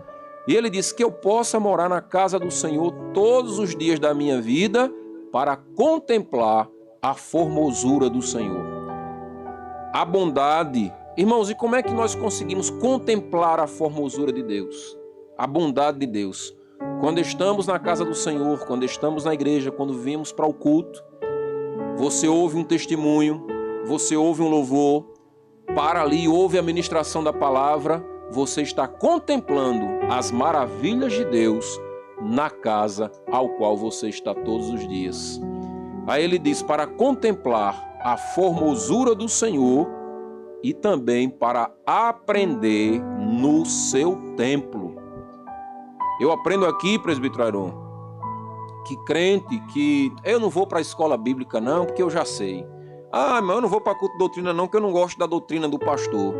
E ele disse que eu possa morar na casa do Senhor todos os dias da minha vida para contemplar a formosura do Senhor. A bondade. Irmãos, e como é que nós conseguimos contemplar a formosura de Deus? A bondade de Deus. Quando estamos na casa do Senhor, quando estamos na igreja, quando viemos para o culto, você ouve um testemunho, você ouve um louvor, para ali, ouve a ministração da palavra, você está contemplando as maravilhas de Deus na casa ao qual você está todos os dias. Aí ele diz: para contemplar a formosura do Senhor e também para aprender no seu templo. Eu aprendo aqui, presbítero Heron, que crente que eu não vou para a escola bíblica não, porque eu já sei. Ah, mas eu não vou para culto de doutrina não, porque eu não gosto da doutrina do pastor.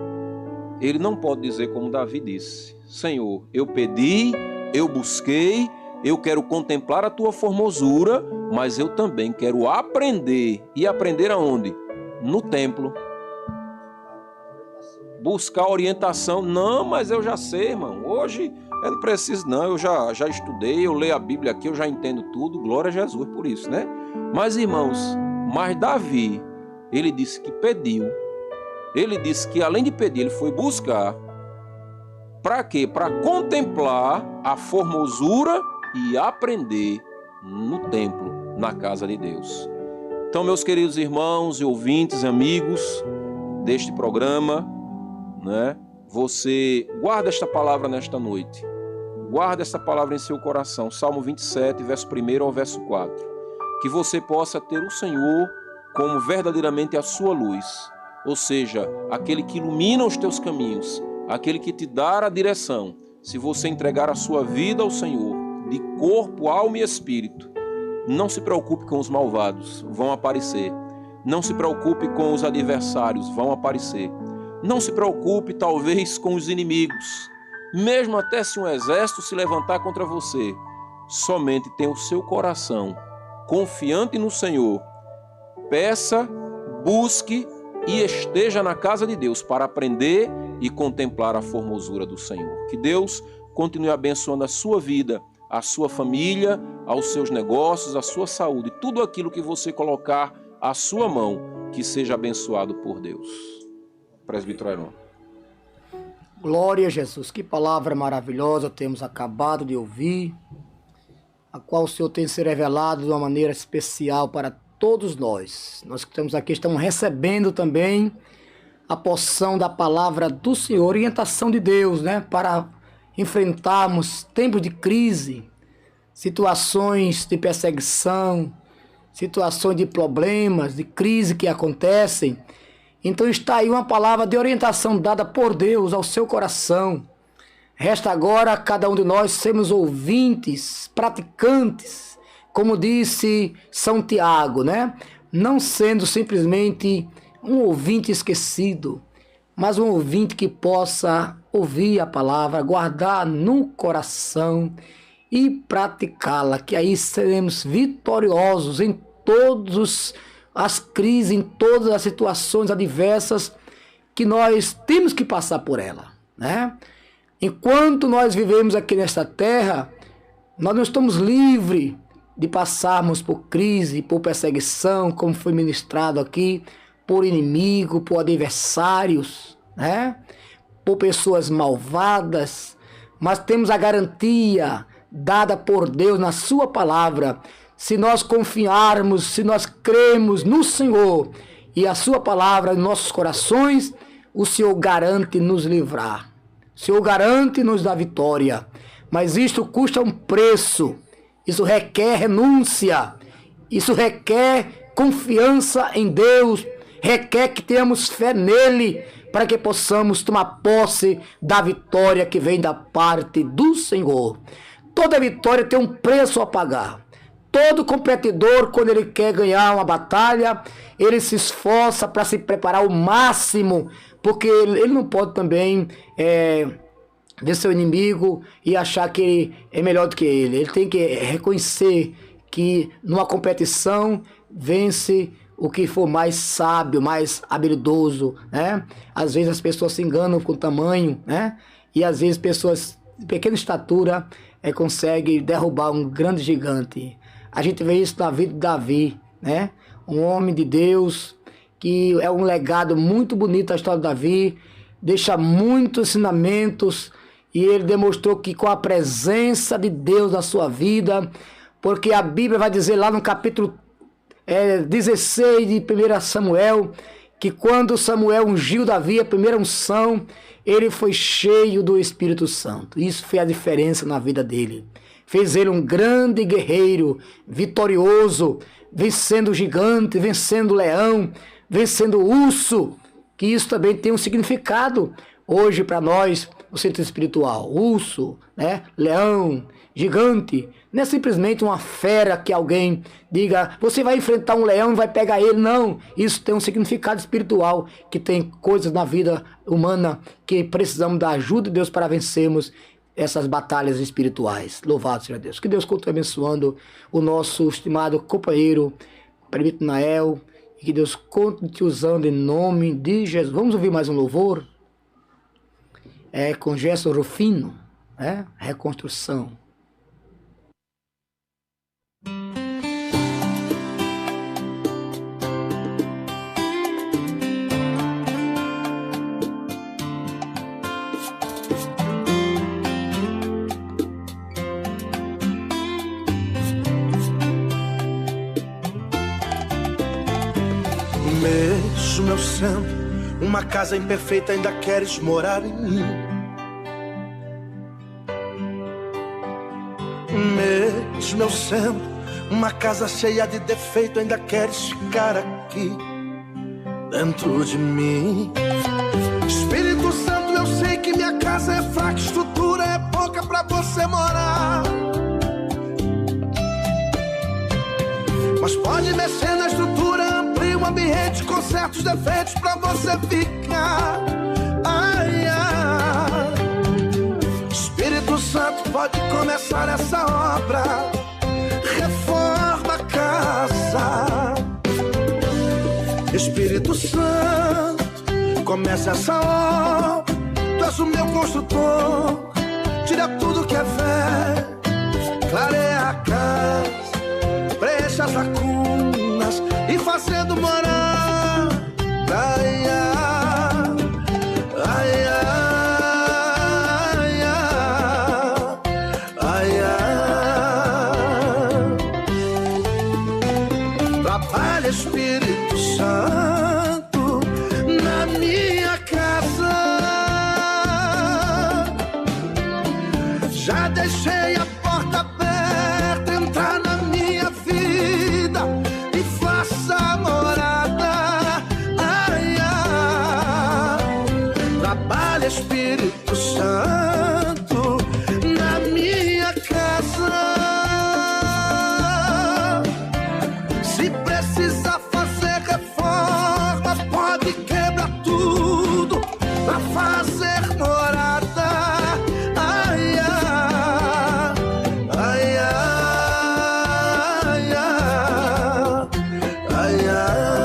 Ele não pode dizer como Davi disse: Senhor, eu pedi, eu busquei, eu quero contemplar a tua formosura, mas eu também quero aprender. E aprender aonde? No templo. Buscar orientação. Não, mas eu já sei, irmão. Hoje eu não preciso não, eu já estudei, eu leio a Bíblia aqui, eu já entendo tudo. Glória a Jesus por isso, né? Mas, irmãos, Davi, ele disse que pediu. Ele disse que além de pedir, ele foi buscar. Para quê? Para contemplar a formosura e aprender no templo, na casa de Deus. Então, meus queridos irmãos e ouvintes, amigos deste programa, né? Você guarda esta palavra nesta noite. Guarda esta palavra em seu coração. Salmo 27, verso 1 ao verso 4. Que você possa ter o Senhor como verdadeiramente a sua luz. Ou seja, aquele que ilumina os teus caminhos, aquele que te dá a direção. Se você entregar a sua vida ao Senhor, de corpo, alma e espírito, não se preocupe com os malvados, vão aparecer. Não se preocupe com os adversários, vão aparecer. Não se preocupe, talvez, com os inimigos. Mesmo até se um exército se levantar contra você, somente tenha o seu coração confiante no Senhor. Peça, busque e esteja na casa de Deus para aprender e contemplar a formosura do Senhor. Que Deus continue abençoando a sua vida, a sua família, aos seus negócios, a sua saúde, tudo aquilo que você colocar à sua mão, que seja abençoado por Deus. Presbítero Heron. Glória a Jesus, que palavra maravilhosa temos acabado de ouvir, a qual o Senhor tem se revelado de uma maneira especial para todos nós. Nós que estamos aqui estamos recebendo também a porção da palavra do Senhor, orientação de Deus, né? Para enfrentarmos tempos de crise, situações de perseguição, situações de problemas, de crise que acontecem. Então está aí uma palavra de orientação dada por Deus ao seu coração. Resta agora a cada um de nós sermos ouvintes, praticantes, como disse São Tiago, né? Não sendo simplesmente um ouvinte esquecido, mas um ouvinte que possa ouvir a palavra, guardar no coração e praticá-la, que aí seremos vitoriosos em todas as crises, em todas as situações adversas que nós temos que passar por ela, né? Enquanto nós vivemos aqui nesta terra, nós não estamos livres de passarmos por crise, por perseguição, como foi ministrado aqui, por inimigo, por adversários, né? Por pessoas malvadas, mas temos a garantia dada por Deus na sua palavra. Se nós confiarmos, se nós cremos no Senhor e a sua palavra em nossos corações, o Senhor garante nos livrar. O Senhor garante nos dar vitória. Mas isto custa um preço. Isso requer renúncia. Isso requer confiança em Deus. Requer que tenhamos fé nele, para que possamos tomar posse da vitória que vem da parte do Senhor. Toda vitória tem um preço a pagar. Todo competidor, quando ele quer ganhar uma batalha, ele se esforça para se preparar ao máximo, porque ele não pode também ver seu inimigo e achar que ele é melhor do que ele. Ele tem que reconhecer que numa competição vence o que for mais sábio, mais habilidoso, né? Às vezes as pessoas se enganam com o tamanho, né? E às vezes pessoas de pequena estatura conseguem derrubar um grande gigante. A gente vê isso na vida de Davi, né? Um homem de Deus, que é um legado muito bonito a história de Davi, deixa muitos ensinamentos, e ele demonstrou que com a presença de Deus na sua vida, porque a Bíblia vai dizer lá no capítulo 16 de 1 Samuel, que quando Samuel ungiu Davi, a primeira unção, ele foi cheio do Espírito Santo. Isso fez a diferença na vida dele. Fez ele um grande guerreiro, vitorioso, vencendo o gigante, vencendo o leão, vencendo o urso, que isso também tem um significado hoje para nós, no sentido espiritual. Urso, né? Leão, gigante, não é simplesmente uma fera que alguém diga, você vai enfrentar um leão e vai pegar ele. Não, isso tem um significado espiritual, que tem coisas na vida humana que precisamos da ajuda de Deus para vencermos essas batalhas espirituais. Louvado seja Deus. Que Deus continue abençoando o nosso estimado companheiro Presbítero Nael, e que Deus continue te usando em nome de Jesus. Vamos ouvir mais um louvor? Com Gerson Rufino, Reconstrução. Mesmo eu sendo uma casa imperfeita, ainda queres morar em mim. Mesmo eu sendo uma casa cheia de defeito, ainda queres ficar aqui dentro de mim. Espírito Santo, eu sei que minha casa é fraca, estrutura é pouca pra você morar, mas pode mexer na estrutura, amplia o ambiente com certos defeitos pra você ficar. Ai, ai. Espírito Santo, pode começar essa obra, reforma a casa. Espírito Santo, começa essa obra, tu és o meu construtor, tira tudo que é velho, clareia a casa, preenche as lacunas e fazendo morar. Ai, ai, ai, ai, ai, ai. Trabalha, Espírito Santo, na minha casa. Já deixei a porta aberta, entrar na minha vida e faça morada. Ai, ai. Espírito Santo na minha casa. Se precisar fazer reforma, pode quebrar tudo pra fazer morada. Ai, ai, ai, ai, ai, ai, ai.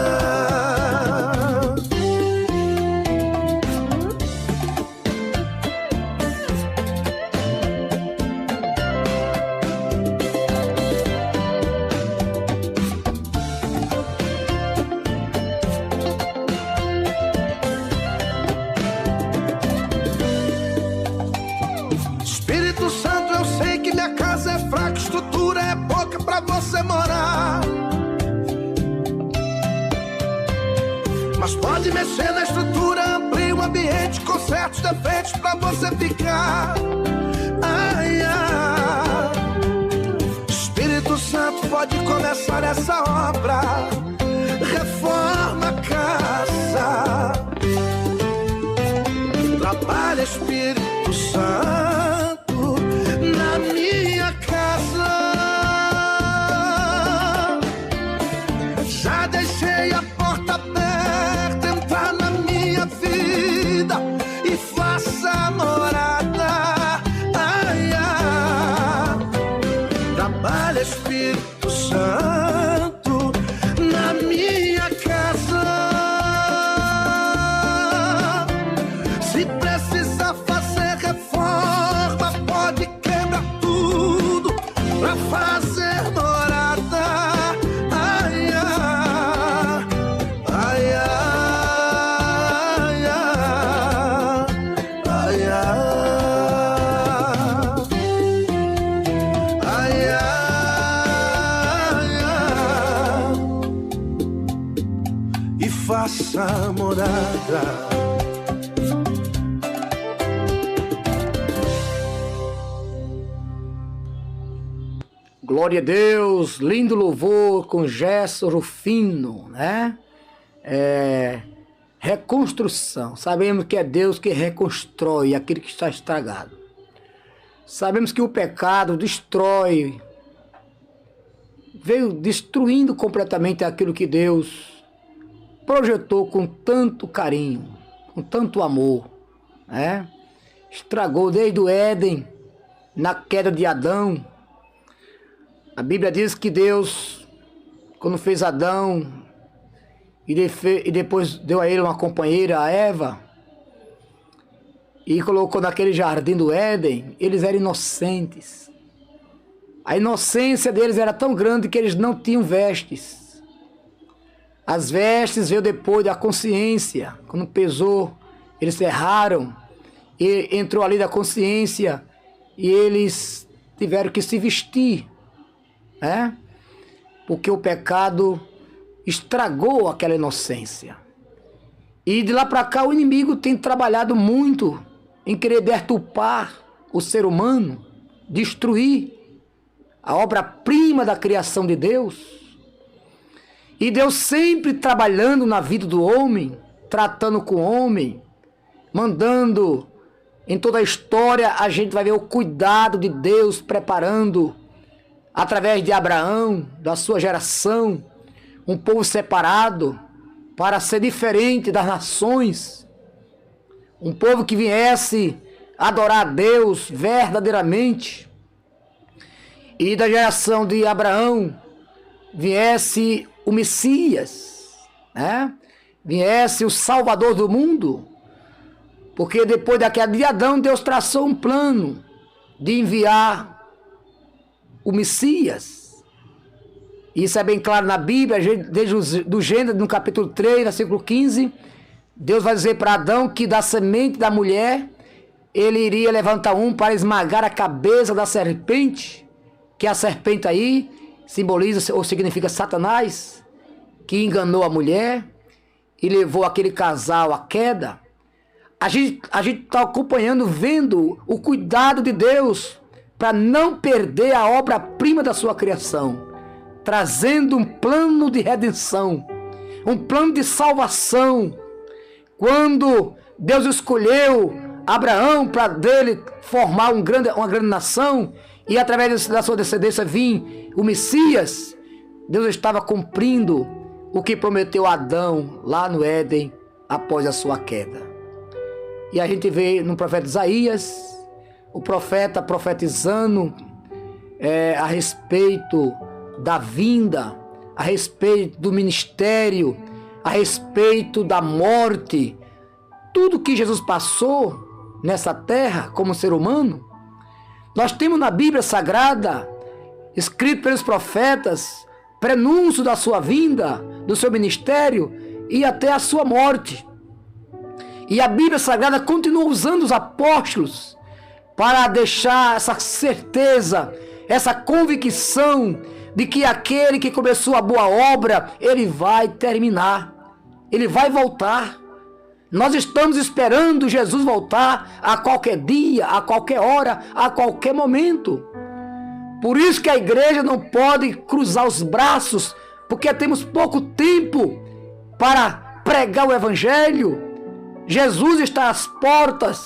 Espírito Santo, eu sei que minha casa é fraca, estrutura é pouca pra você morar. Mas pode mexer na estrutura, amplia o ambiente, conserta os defeitos pra você ficar. Ai, ai. Espírito Santo pode começar essa obra. Reforma a casa. Trabalha, Espírito Santo na minha casa. Já deixei a porta aberta, entrar na minha vida e faça morada. Ai, ai. Trabalha, Espírito Santo na minha casa. Se precisar fazer reforma, pode quebrar tudo pra fazer morada. Ai, ai, ai, ai, ai, ai, ai, ai, ai. E faça morada. Glória a Deus, lindo louvor com Gerson Rufino, né? Reconstrução. Sabemos que é Deus que reconstrói aquilo que está estragado. Sabemos que o pecado destrói, veio destruindo completamente aquilo que Deus projetou com tanto carinho, com tanto amor, né? Estragou desde o Éden, na queda de Adão. A Bíblia diz que Deus, quando fez Adão e depois deu a ele uma companheira, a Eva, e colocou naquele jardim do Éden, eles eram inocentes. A inocência deles era tão grande que eles não tinham vestes. As vestes veio depois da consciência. Quando pesou, eles erraram, e entrou ali da consciência e eles tiveram que se vestir. Porque o pecado estragou aquela inocência. E de lá para cá o inimigo tem trabalhado muito em querer deturpar o ser humano, destruir a obra-prima da criação de Deus. E Deus sempre trabalhando na vida do homem, tratando com o homem, mandando em toda a história, a gente vai ver o cuidado de Deus preparando através de Abraão, da sua geração, um povo separado para ser diferente das nações. Um povo que viesse adorar a Deus verdadeiramente. E da geração de Abraão viesse o Messias, né? Viesse o Salvador do mundo. Porque depois da queda de Adão, Deus traçou um plano de enviar o Messias. Isso é bem claro na Bíblia, desde do Gênesis, no capítulo 3, versículo 15. Deus vai dizer para Adão que da semente da mulher, ele iria levantar um para esmagar a cabeça da serpente, que a serpente aí simboliza ou significa Satanás, que enganou a mulher e levou aquele casal à queda. A gente está acompanhando, vendo o cuidado de Deus para não perder a obra-prima da sua criação, trazendo um plano de redenção, um plano de salvação. Quando Deus escolheu Abraão, para dele formar uma grande nação, e através da sua descendência vir o Messias, Deus estava cumprindo o que prometeu a Adão lá no Éden após a sua queda. E a gente vê no profeta Isaías, o profeta profetizando a respeito da vinda, a respeito do ministério, a respeito da morte, tudo que Jesus passou nessa terra como ser humano. Nós temos na Bíblia Sagrada, escrito pelos profetas, prenúncio da sua vinda, do seu ministério e até a sua morte. E a Bíblia Sagrada continua usando os apóstolos para deixar essa certeza, essa convicção de que aquele que começou a boa obra, ele vai terminar, ele vai voltar. Nós estamos esperando Jesus voltar a qualquer dia, a qualquer hora, a qualquer momento. Por isso que a igreja não pode cruzar os braços, porque temos pouco tempo para pregar o evangelho. Jesus está às portas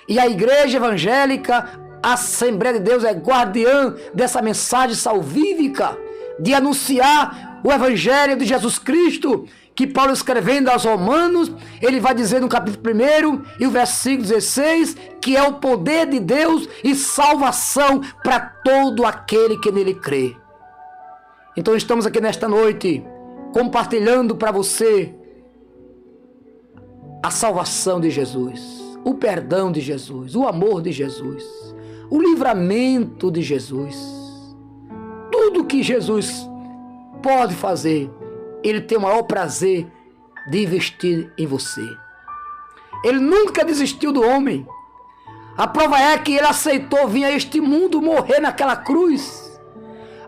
e a igreja evangélica, a Assembleia de Deus, é guardiã dessa mensagem salvífica de anunciar o evangelho de Jesus Cristo, que Paulo, escrevendo aos Romanos, ele vai dizer no capítulo 1 e o versículo 16, que é o poder de Deus e salvação para todo aquele que nele crê. Então estamos aqui nesta noite compartilhando para você a salvação de Jesus, o perdão de Jesus, o amor de Jesus, o livramento de Jesus. Tudo que Jesus pode fazer, Ele tem o maior prazer de investir em você. Ele nunca desistiu do homem. A prova é que Ele aceitou vir a este mundo morrer naquela cruz.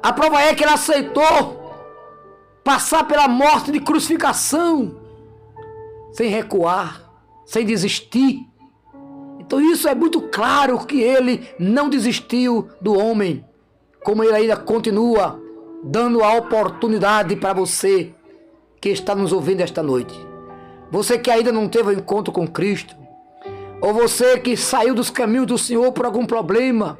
A prova é que Ele aceitou passar pela morte de crucificação, sem recuar, sem desistir. Então isso é muito claro que Ele não desistiu do homem, como Ele ainda continua dando a oportunidade para você que está nos ouvindo esta noite. Você que ainda não teve um encontro com Cristo, ou você que saiu dos caminhos do Senhor por algum problema,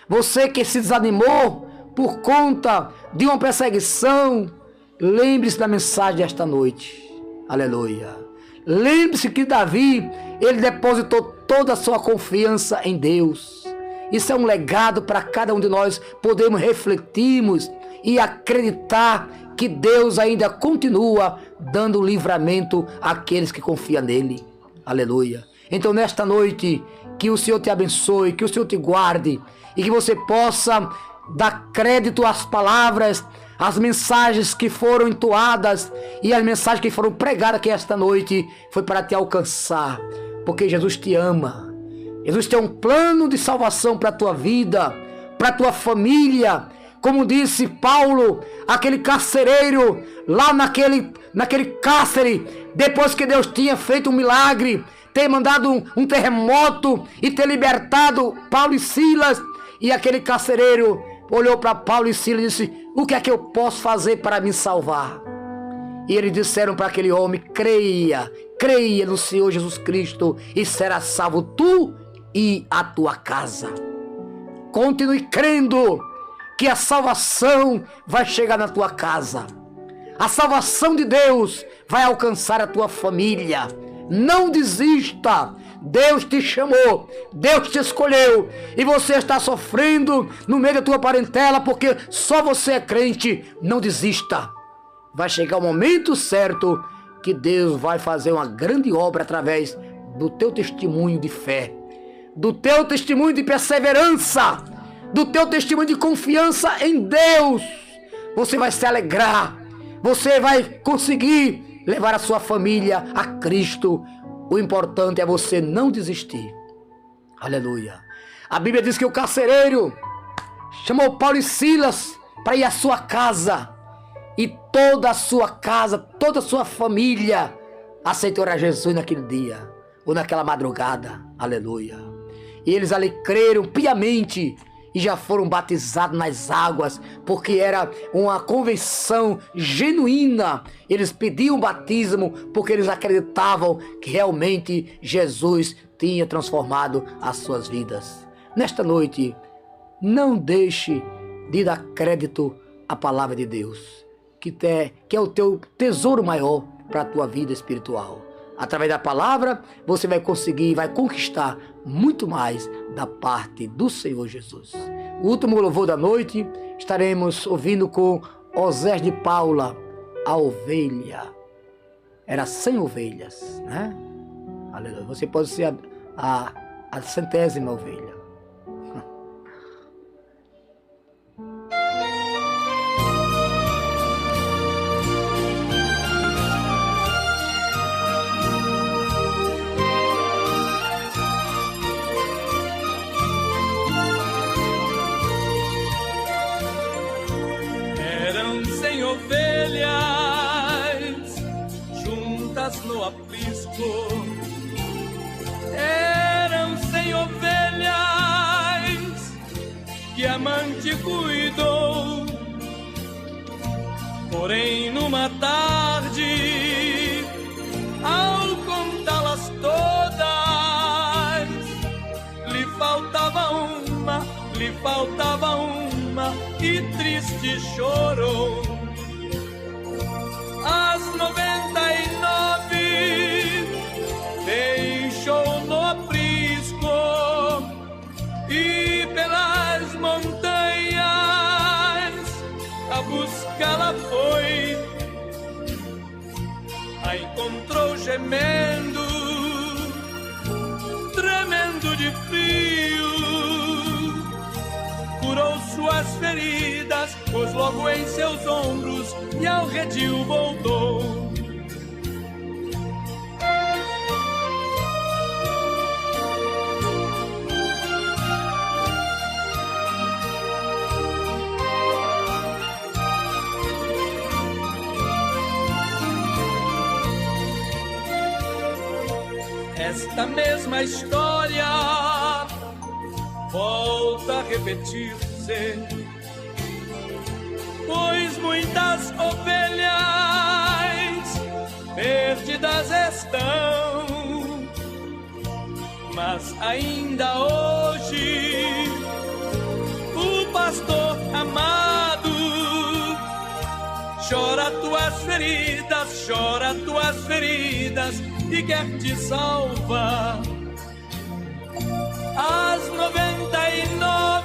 você que se desanimou por conta de uma perseguição, lembre-se da mensagem desta noite. Aleluia. Lembre-se que Davi, ele depositou toda a sua confiança em Deus. Isso é um legado para cada um de nós podermos refletirmos e acreditar que Deus ainda continua dando livramento àqueles que confiam nele. Aleluia. Então nesta noite, que o Senhor te abençoe, que o Senhor te guarde e que você possa dar crédito às palavras, às mensagens que foram entoadas e as mensagens que foram pregadas aqui esta noite, foi para te alcançar, porque Jesus te ama. Jesus tem um plano de salvação para a tua vida, para a tua família. Como disse Paulo, aquele carcereiro lá naquele cárcere, depois que Deus tinha feito um milagre, ter mandado um terremoto e ter libertado Paulo e Silas, e aquele carcereiro olhou para Paulo e Silas e disse: o que é que eu posso fazer para me salvar? E eles disseram para aquele homem: creia no Senhor Jesus Cristo e será salvo tu e a tua casa. Continue crendo que a salvação vai chegar na tua casa. A salvação de Deus vai alcançar a tua família. Não desista. Deus te chamou, Deus te escolheu, e você está sofrendo no meio da tua parentela porque só você é crente. Não desista. Vai chegar o momento certo que Deus vai fazer uma grande obra através do teu testemunho de fé, do teu testemunho de perseverança, do teu testemunho de confiança em Deus. Você vai se alegrar, você vai conseguir levar a sua família a Cristo. O importante é você não desistir. Aleluia. A Bíblia diz que o carcereiro chamou Paulo e Silas para ir à sua casa, e toda a sua casa, toda a sua família aceitou a Jesus naquele dia, ou naquela madrugada. Aleluia. E eles ali creram piamente e já foram batizados nas águas, porque era uma conversão genuína. Eles pediam batismo porque eles acreditavam que realmente Jesus tinha transformado as suas vidas. Nesta noite, não deixe de dar crédito à palavra de Deus, que é o teu tesouro maior para a tua vida espiritual. Através da palavra, você vai conseguir, vai conquistar muito mais da parte do Senhor Jesus. O último louvor da noite, estaremos ouvindo com Osés de Paula, a ovelha. Era 100 ovelhas, né? Aleluia. Você pode ser a 100ª ovelha. Ovelhas juntas no aprisco, eram 100 ovelhas que a amante cuidou. Porém numa tarde, ao contá-las todas, lhe faltava uma e triste chorou. As 99 deixou no aprisco e pelas montanhas a buscá-la foi. A encontrou gemendo, tremendo de frio, curou suas feridas, pôs logo em seus ombros e ao redil voltou. Esta mesma história volta a repetir-se, pois muitas ovelhas perdidas estão, mas ainda hoje o pastor amado chora tuas feridas e quer te salvar. As 99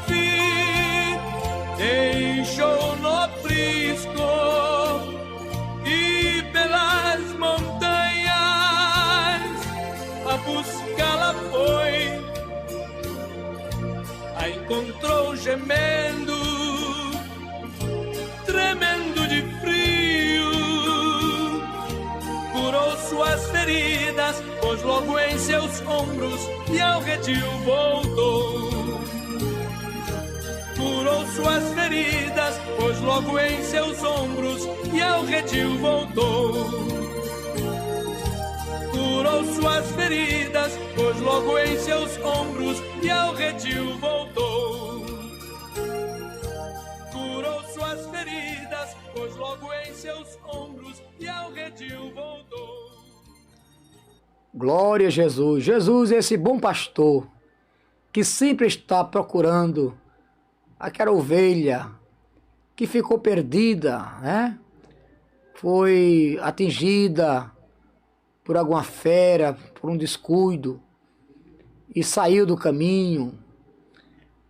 deixou no aprisco e pelas montanhas a buscá-la foi. A encontrou gemendo, tremendo de frio, curou suas feridas, pôs logo em seus ombros e ao redil voltou. Curou suas feridas, pôs logo em seus ombros e ao redil voltou. Curou suas feridas, pôs logo em seus ombros e ao redil voltou. Curou suas feridas, pôs logo em seus ombros e ao redil voltou. Glória a Jesus. Jesus é esse bom pastor que sempre está procurando aquela ovelha que ficou perdida, né? Foi atingida por alguma fera, por um descuido e saiu do caminho.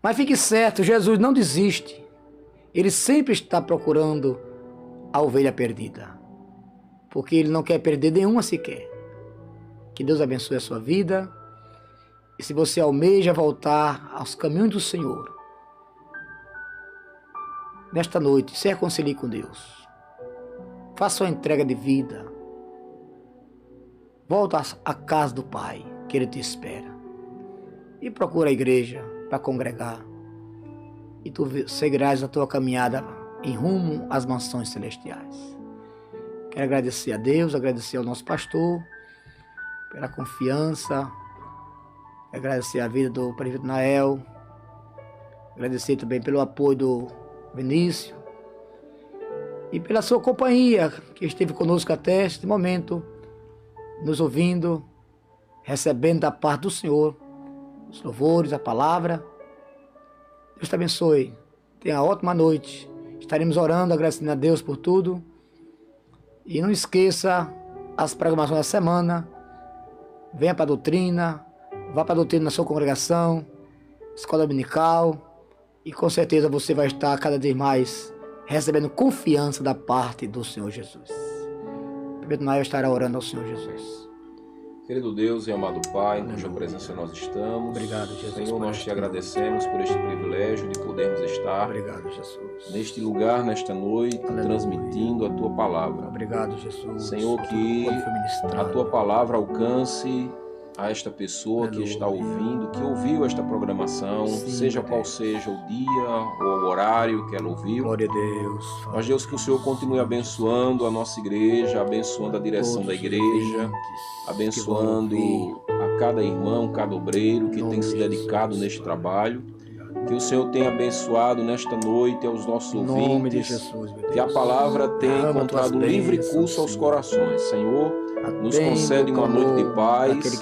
Mas fique certo, Jesus não desiste. Ele sempre está procurando a ovelha perdida, porque ele não quer perder nenhuma sequer. Que Deus abençoe a sua vida. E se você almeja voltar aos caminhos do Senhor, nesta noite, se reconcilie com Deus. Faça uma entrega de vida. Volta à casa do Pai, que Ele te espera. E procura a igreja para congregar. E tu seguirás a tua caminhada em rumo às mansões celestiais. Quero agradecer a Deus, agradecer ao nosso pastor pela confiança, agradecer a vida do prefeito Nael, Agradecer também pelo apoio do Vinícius e pela sua companhia, que esteve conosco até este momento, nos ouvindo, recebendo da parte do Senhor os louvores, a palavra. Deus te abençoe. Tenha uma ótima noite. Estaremos orando, agradecendo a Deus por tudo. E não esqueça as programações da semana. Venha para a doutrina, vá para a doutrina na sua congregação, escola dominical, e com certeza você vai estar cada vez mais recebendo confiança da parte do Senhor Jesus. Primeiro nós estará orando ao Senhor Jesus. Querido Deus e amado Pai, em cuja presença nós estamos. Obrigado, Jesus. Senhor, nós te agradecemos por este privilégio de podermos estar Obrigado, Jesus. neste lugar, nesta noite, Aleluia. Transmitindo a Tua palavra. Obrigado, Jesus. Senhor, que a Tua palavra alcance a esta pessoa que está ouvindo, que ouviu esta programação, Sim, seja qual seja o dia ou o horário que ela ouviu. Glória a Deus. Mas, Deus, que o Senhor continue abençoando a nossa igreja, abençoando a direção da igreja, abençoando a cada irmão, cada obreiro que tem se dedicado neste trabalho. Que o Senhor tenha abençoado nesta noite aos nossos ouvintes, que a palavra tenha encontrado livre curso aos corações. Senhor, nos concede uma noite de paz,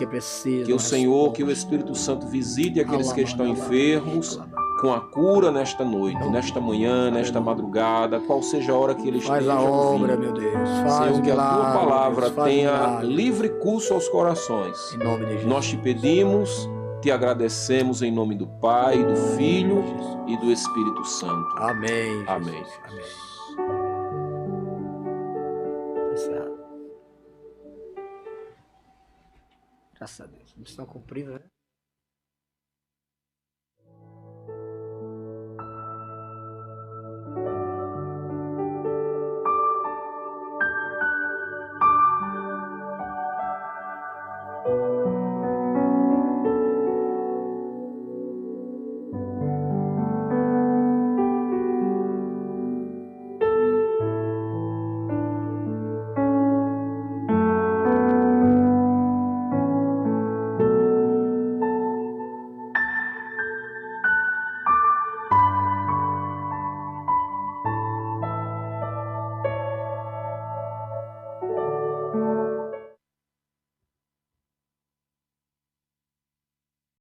que o Senhor, que o Espírito Santo visite aqueles que estão enfermos com a cura nesta noite, nesta manhã, nesta madrugada, qual seja a hora que ele esteja Faz a obra, ouvindo. meu Deus. Faz Senhor, que a Tua palavra tenha livre. livre curso aos corações. Em nome de Jesus. Nós te pedimos, te agradecemos em nome do Pai, do Filho e do Espírito Santo. Amém. Jesus. Amém. Amém. Graças a Deus. Missão cumprida, né?